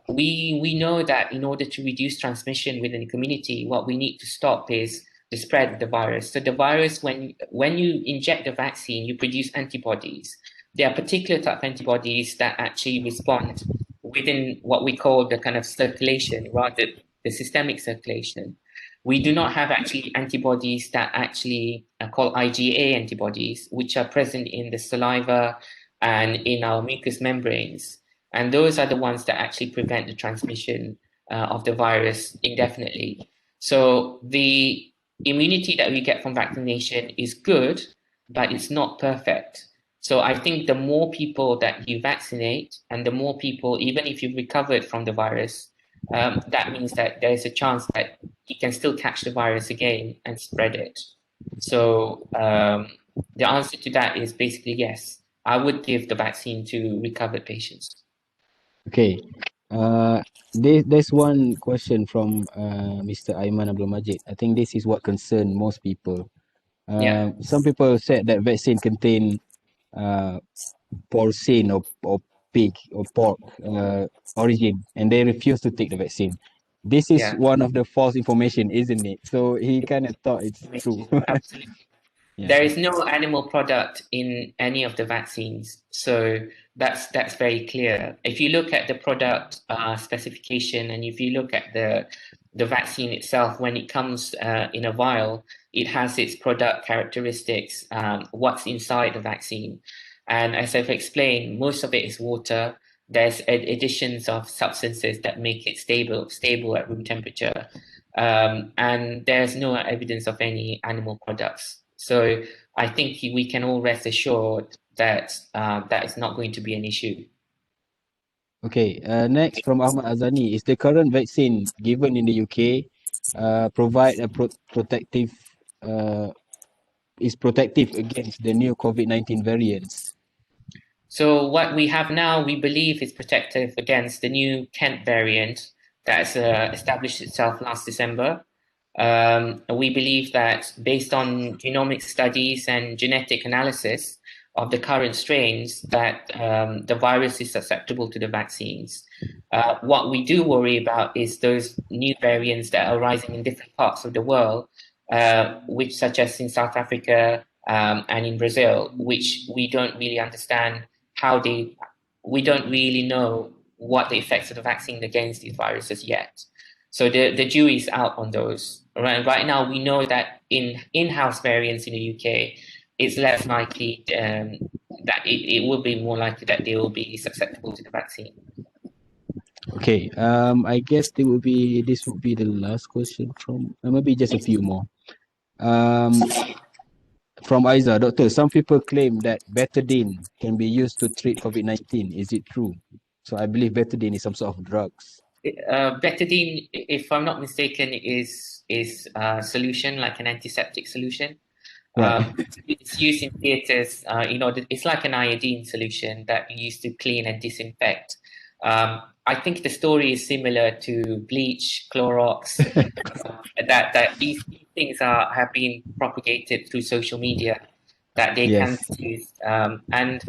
We know that in order to reduce transmission within the community, what we need to stop is the spread of the virus. So the virus, when you inject the vaccine, you produce antibodies. There are particular type of antibodies that actually respond within what we call the kind of circulation, rather the systemic circulation. We do not have actually antibodies that actually are called IgA antibodies, which are present in the saliva and in our mucous membranes. And those are the ones that actually prevent the transmission of the virus indefinitely. So the immunity that we get from vaccination is good, but it's not perfect. So I think the more people that you vaccinate and the more people, even if you've recovered from the virus, that means that there is a chance that you can still catch the virus again and spread it. So the answer to that is basically yes. I would give the vaccine to recovered patients. Okay. There's one question from Mr. Aiman Abdul Majid. I think this is what concerns most people. Yeah. Some people said that vaccine contain porcine or pig or pork origin, and they refuse to take the vaccine. This is Yeah. one of the false information, isn't it? So he kind of thought it's true. Absolutely. Yeah. There is no animal product in any of the vaccines, so that's very clear. If you look at the product specification, and if you look at the vaccine itself, when it comes in a vial, it has its product characteristics, what's inside the vaccine. And as I've explained, most of it is water. There's additions of substances that make it stable at room temperature. And there's no evidence of any animal products. So I think we can all rest assured that that is not going to be an issue. Okay, next from Ahmad Azani, is the current vaccine given in the UK provide a protective is protective against the new COVID-19 variants? So what we have now, we believe, is protective against the new Kent variant that's established itself last December. We believe that based on genomic studies and genetic analysis of the current strains, that the virus is susceptible to the vaccines. What we do worry about is those new variants that are arising in different parts of the world, which such as in South Africa and in Brazil, which we don't really understand we don't really know what the effects of the vaccine against these viruses yet. So the jury's out on those. Right now, we know that in in-house variants in the UK, it's less likely that it will be more likely that they will be susceptible to the vaccine. Okay, I guess this would be the last question from maybe just a few more. From Aiza, doctor, some people claim that betadine can be used to treat COVID-19. Is it true? So I believe betadine is some sort of drugs. Betadine, if I'm not mistaken, is a solution, like an antiseptic solution. Right. It's used in theatres it's like an iodine solution that you use to clean and disinfect. I think the story is similar to bleach, Clorox, that these things have been propagated through social media, that they can be used. And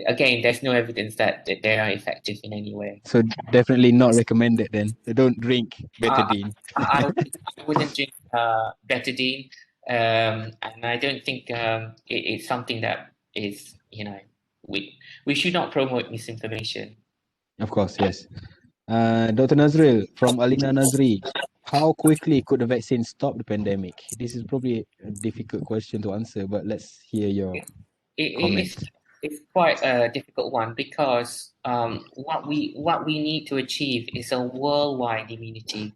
again, there's no evidence that they are effective in any way. So definitely not recommended then. They don't drink betadine. I wouldn't drink betadine, and I don't think it's something that is, we should not promote misinformation. Of course, yes. Dr. Nazril, from Alina Nazri, how quickly could the vaccine stop the pandemic? This is probably a difficult question to answer, but let's hear your comments. It's quite a difficult one because what we need to achieve is a worldwide immunity.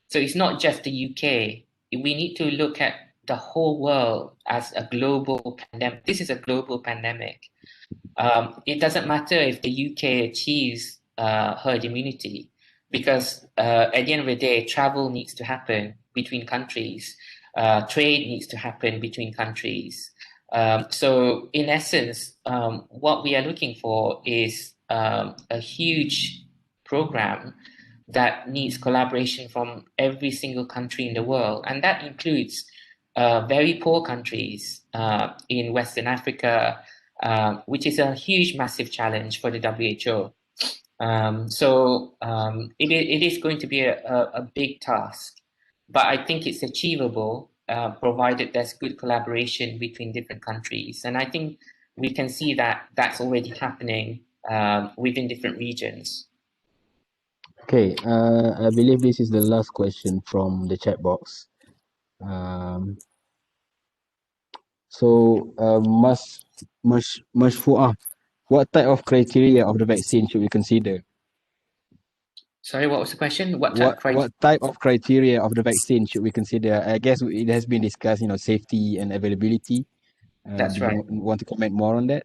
So it's not just the UK. We need to look at the whole world as a global pandemic. This is a global pandemic. It doesn't matter if the UK achieves herd immunity, because at the end of the day, travel needs to happen between countries. Trade needs to happen between countries. So in essence, what we are looking for is a huge program that needs collaboration from every single country in the world. And that includes very poor countries in Western Africa, which is a huge, massive challenge for the WHO. It is going to be a big task, but I think it's achievable, provided there's good collaboration between different countries. And I think we can see that that's already happening within different regions. Okay, I believe this is the last question from the chat box. Mashfu'ah, what type of criteria of the vaccine should we consider? Sorry, what was the question? What type of criteria of the vaccine should we consider? I guess it has been discussed, safety and availability. That's Do you right. want to comment more on that?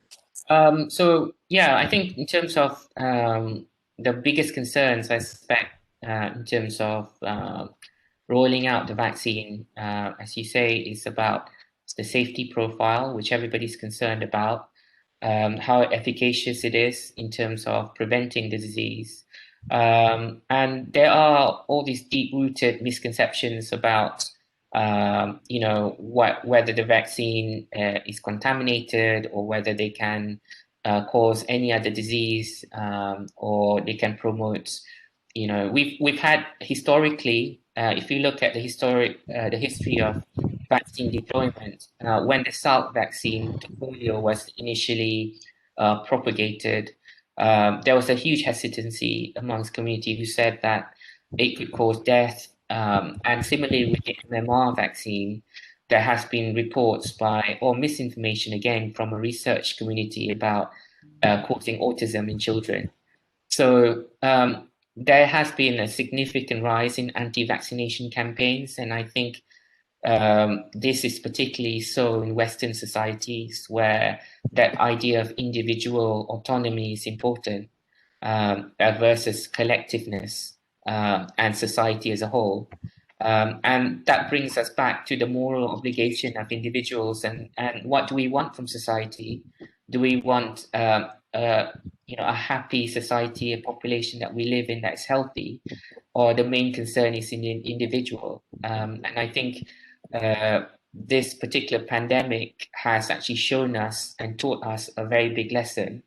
So yeah, I think in terms of the biggest concerns, I suspect in terms of rolling out the vaccine, as you say, is about the safety profile, which everybody's concerned about, how efficacious it is in terms of preventing the disease. And there are all these deep-rooted misconceptions about whether the vaccine is contaminated or whether they can cause any other disease, or they can promote. We've had historically, if you look at the history of vaccine deployment, when the Salk vaccine to polio was initially propagated, there was a huge hesitancy amongst community who said that it could cause death. And similarly with the Mrna vaccine, there has been reports or misinformation again from a research community about causing autism in children. So there has been a significant rise in anti-vaccination campaigns, and I think this is particularly so in Western societies where that idea of individual autonomy is important versus collectiveness and society as a whole. And that brings us back to the moral obligation of individuals and what do we want from society? Do we want a happy society, a population that we live in that's healthy, or the main concern is in the individual? And I think this particular pandemic has actually shown us and taught us a very big lesson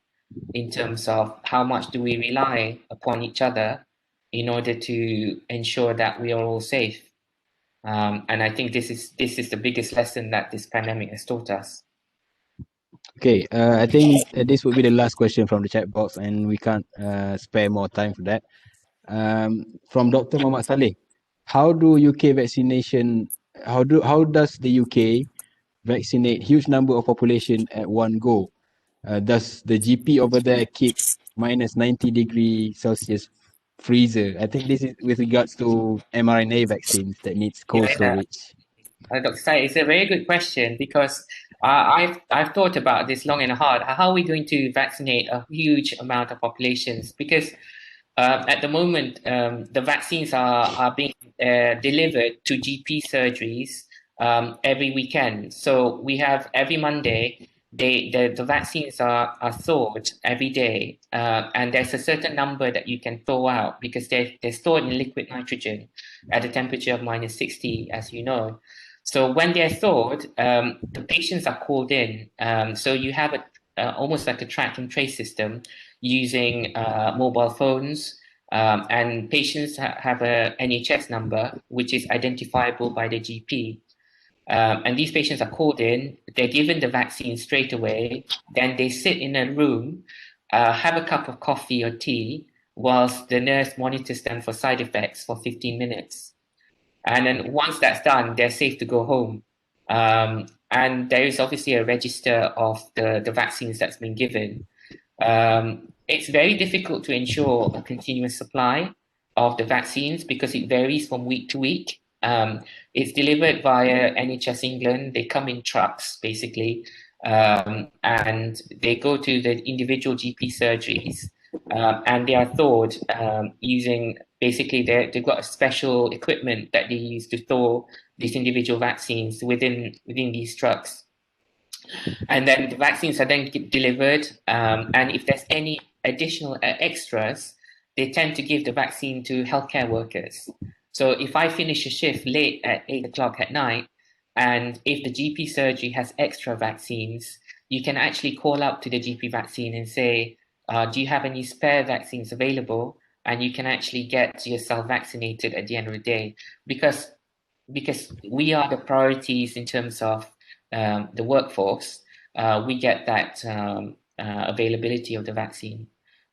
in terms of how much do we rely upon each other in order to ensure that we are all safe. And I think this is the biggest lesson that this pandemic has taught us. Okay, I think this would be the last question from the chat box, and we can't spare more time for that. From Dr. Muhammad Saleh, how does the UK vaccinate huge number of population at one go? Does the GP over there keep minus 90 degree Celsius freezer? I think this is with regards to mRNA vaccines that needs cold storage. Dr. Sai, it's a very good question because I've thought about this long and hard. How are we going to vaccinate a huge amount of populations? Because at the moment, the vaccines are being delivered to GP surgeries every weekend. So we have every Monday, the vaccines are thawed every day, and there's a certain number that you can thaw out because they're stored in liquid nitrogen at a temperature of minus 60, as you know. So when they're thawed, the patients are called in. So you have almost like a track and trace system using mobile phones, and patients have a NHS number, which is identifiable by the GP. And these patients are called in, they're given the vaccine straight away, then they sit in a room, have a cup of coffee or tea, whilst the nurse monitors them for side effects for 15 minutes. And then once that's done, they're safe to go home. And there is obviously a register of the vaccines that's been given. It's very difficult to ensure a continuous supply of the vaccines because it varies from week to week. It's delivered via NHS England. They come in trucks, basically, and they go to the individual GP surgeries, and they are thawed using, basically, they've got a special equipment that they use to thaw these individual vaccines within these trucks. And then the vaccines are then delivered, and if there's any additional extras, they tend to give the vaccine to healthcare workers. So if I finish a shift late at 8 o'clock at night, and if the GP surgery has extra vaccines, you can actually call up to the GP vaccine and say, do you have any spare vaccines available? And you can actually get yourself vaccinated at the end of the day, because we are the priorities in terms of the workforce. We get that availability of the vaccine.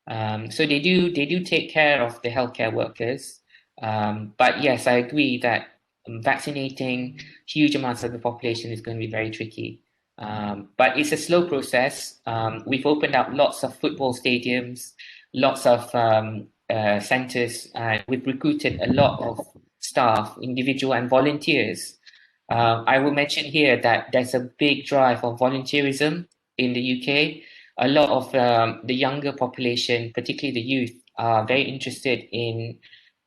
So they do take care of the healthcare workers. But yes, I agree that vaccinating huge amounts of the population is going to be very tricky. But it's a slow process. We've opened up lots of football stadiums, lots of centers. We've recruited a lot of staff, individual and volunteers, I will mention here that there's a big drive of volunteerism in the UK. A lot of the younger population, particularly the youth, are very interested in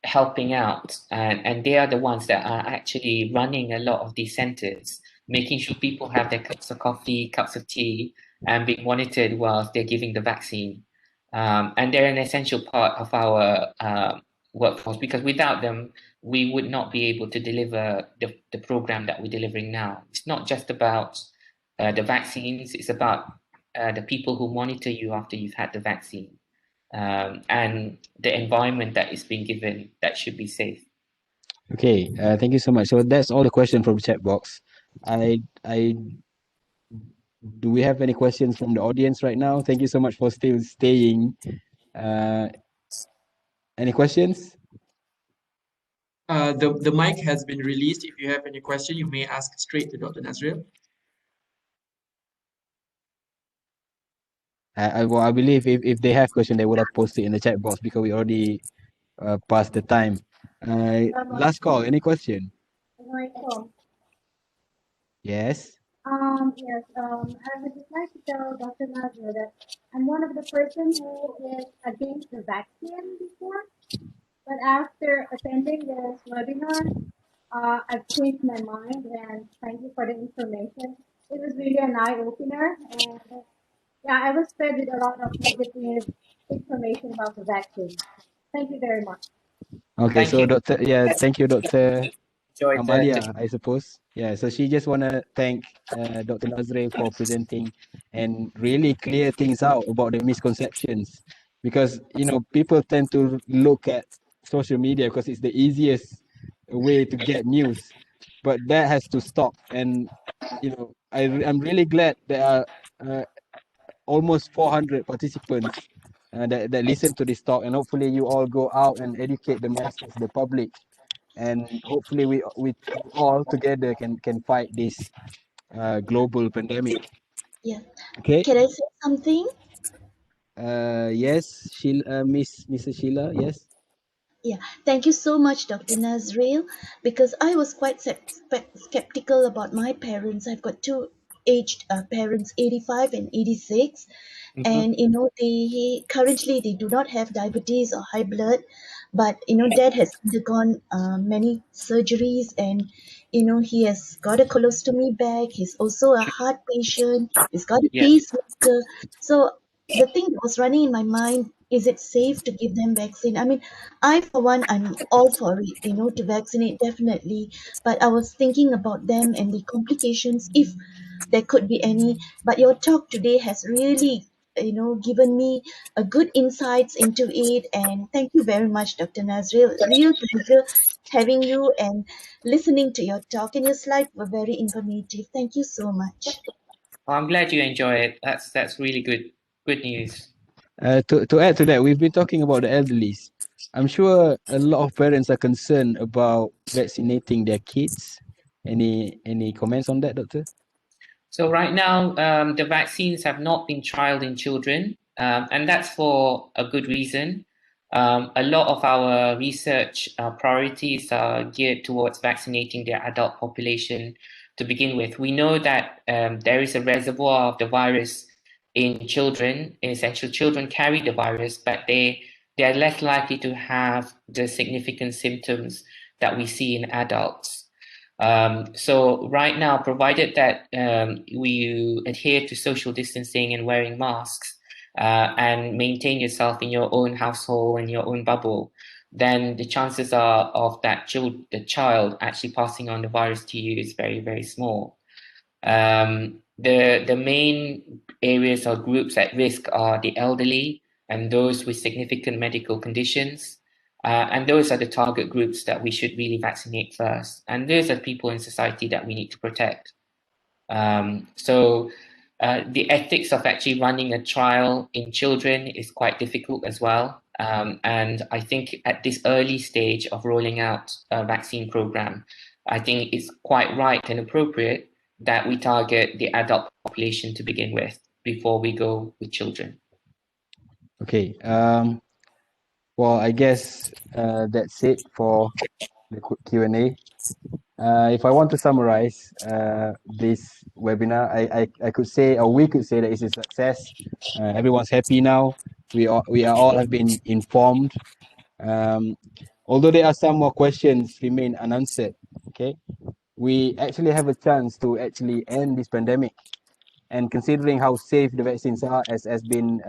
helping out, and they are the ones that are actually running a lot of these centers, making sure people have their cups of coffee, cups of tea, and being monitored whilst they're giving the vaccine. And they're an essential part of our workforce, because without them, we would not be able to deliver the program that we're delivering now. It's not just about the vaccines, it's about the people who monitor you after you've had the vaccine, and the environment that is being given that should be safe. Okay, thank you so much. So that's all the questions from the chat box. Do we have any questions from the audience right now? Thank you so much for still staying. Any questions? The mic has been released. If you have any question, you may ask straight to Dr. Nazril. I believe if they have question, they would have posted in the chat box because we already past the time. Last call. Any question? Yes. Yes, I would just like to tell Dr. Nazril that I'm one of the persons who is against the vaccine before, but after attending this webinar, I've changed my mind, and thank you for the information. It was really an eye-opener, and yeah, I was fed with a lot of negative information about the vaccine. Thank you very much. Okay, Thank so you. thank you, Dr. Enjoyed Amalia, I suppose. Yeah, so she just want to thank Dr. Nazril for presenting and really clear things out about the misconceptions, because people tend to look at social media because it's the easiest way to get news, but that has to stop. And I'm really glad there are almost 400 participants that listen to this talk, and hopefully you all go out and educate the masses, the public, and hopefully we all together can fight this global pandemic. Yeah. Okay. Can I say something? Yes, Sheila, Mrs. Sheila. Yes. Yeah. Thank you so much, Dr. Nazril, because I was quite skeptical about my parents. I've got two aged parents, 85 and 86. And they currently they do not have diabetes or high blood, but dad has undergone many surgeries, and he has got a colostomy bag. He's also a heart patient. He's got a Yes. pacemaker. So the thing that was running in my mind, is it safe to give them vaccine? I mean, I for one, I'm all for it, to vaccinate, definitely. But I was thinking about them and the complications, if there could be any. But your talk today has really given me a good insights into it, and thank you very much, Dr. Nazril. Real pleasure having you and listening to your talk, and your slides were very informative. Thank you so much. I'm glad you enjoy it. That's really good news. To add to that, we've been talking about the elderly. I'm sure a lot of parents are concerned about vaccinating their kids. Any comments on that, doctor? So right now, the vaccines have not been trialed in children, and that's for a good reason. A lot of our research priorities are geared towards vaccinating the adult population to begin with. We know that there is a reservoir of the virus in children. In essential, children carry the virus, but they are less likely to have the significant symptoms that we see in adults. So right now, provided that we adhere to social distancing and wearing masks, and maintain yourself in your own household and your own bubble, then the chances are of the child actually passing on the virus to you is very, very small. The main areas or groups at risk are the elderly and those with significant medical conditions. And those are the target groups that we should really vaccinate first. And those are people in society that we need to protect. So the ethics of actually running a trial in children is quite difficult as well. And I think at this early stage of rolling out a vaccine program, I think it's quite right and appropriate that we target the adult population to begin with before we go with children. Okay. Well, I guess that's it for the Q&A. if I want to summarize this webinar, I could say, or we could say that it's a success. Everyone's happy now. We are all have been informed. Although there are some more questions remain unanswered, okay, we actually have a chance to actually end this pandemic. And considering how safe the vaccines are, as has been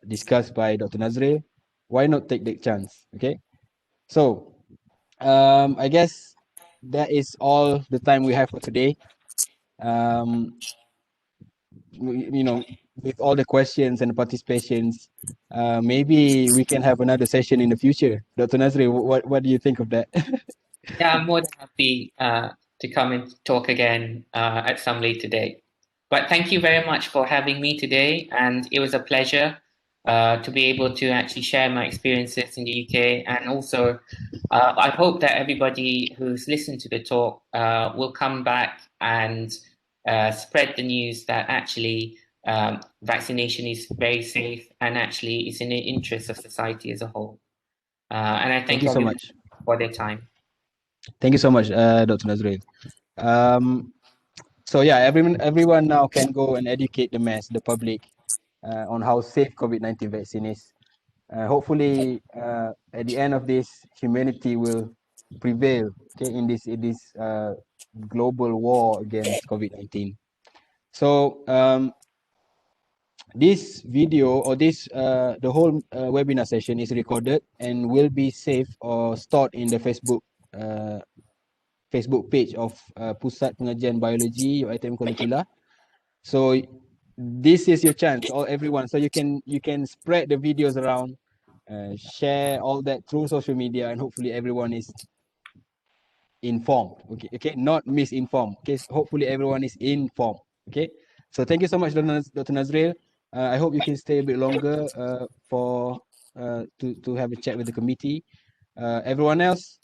discussed by Dr. Nazril, why not take the chance? Okay, so I guess that is all the time we have for today. You know, with all the questions and the participations, maybe we can have another session in the future. Dr. Nazril, what do you think of that? Yeah, I'm more than happy to come and talk again at some later date. But thank you very much for having me today, and it was a pleasure to be able to actually share my experiences in the UK. And also, I hope that everybody who's listened to the talk will come back and spread the news that actually vaccination is very safe and actually is in the interest of society as a whole. And I Thank you so much for their time. Thank you so much, Dr. Nazril. So yeah, everyone now can go and educate the mass, the public, on how safe COVID-19 vaccine is. Hopefully, at the end of this, humanity will prevail. Okay, in this global war against COVID-19. So this video or this the whole webinar session is recorded and will be saved or stored in the Facebook page of Pusat Pengajian Biologi UiTM Kuala Pilah. So this is your chance, all everyone. So you can spread the videos around, share all that through social media, and hopefully everyone is informed. Okay, not misinformed. Okay, so hopefully everyone is informed. Okay, so thank you so much, Dr. Nazril. I hope you can stay a bit longer to have a chat with the committee. Everyone else,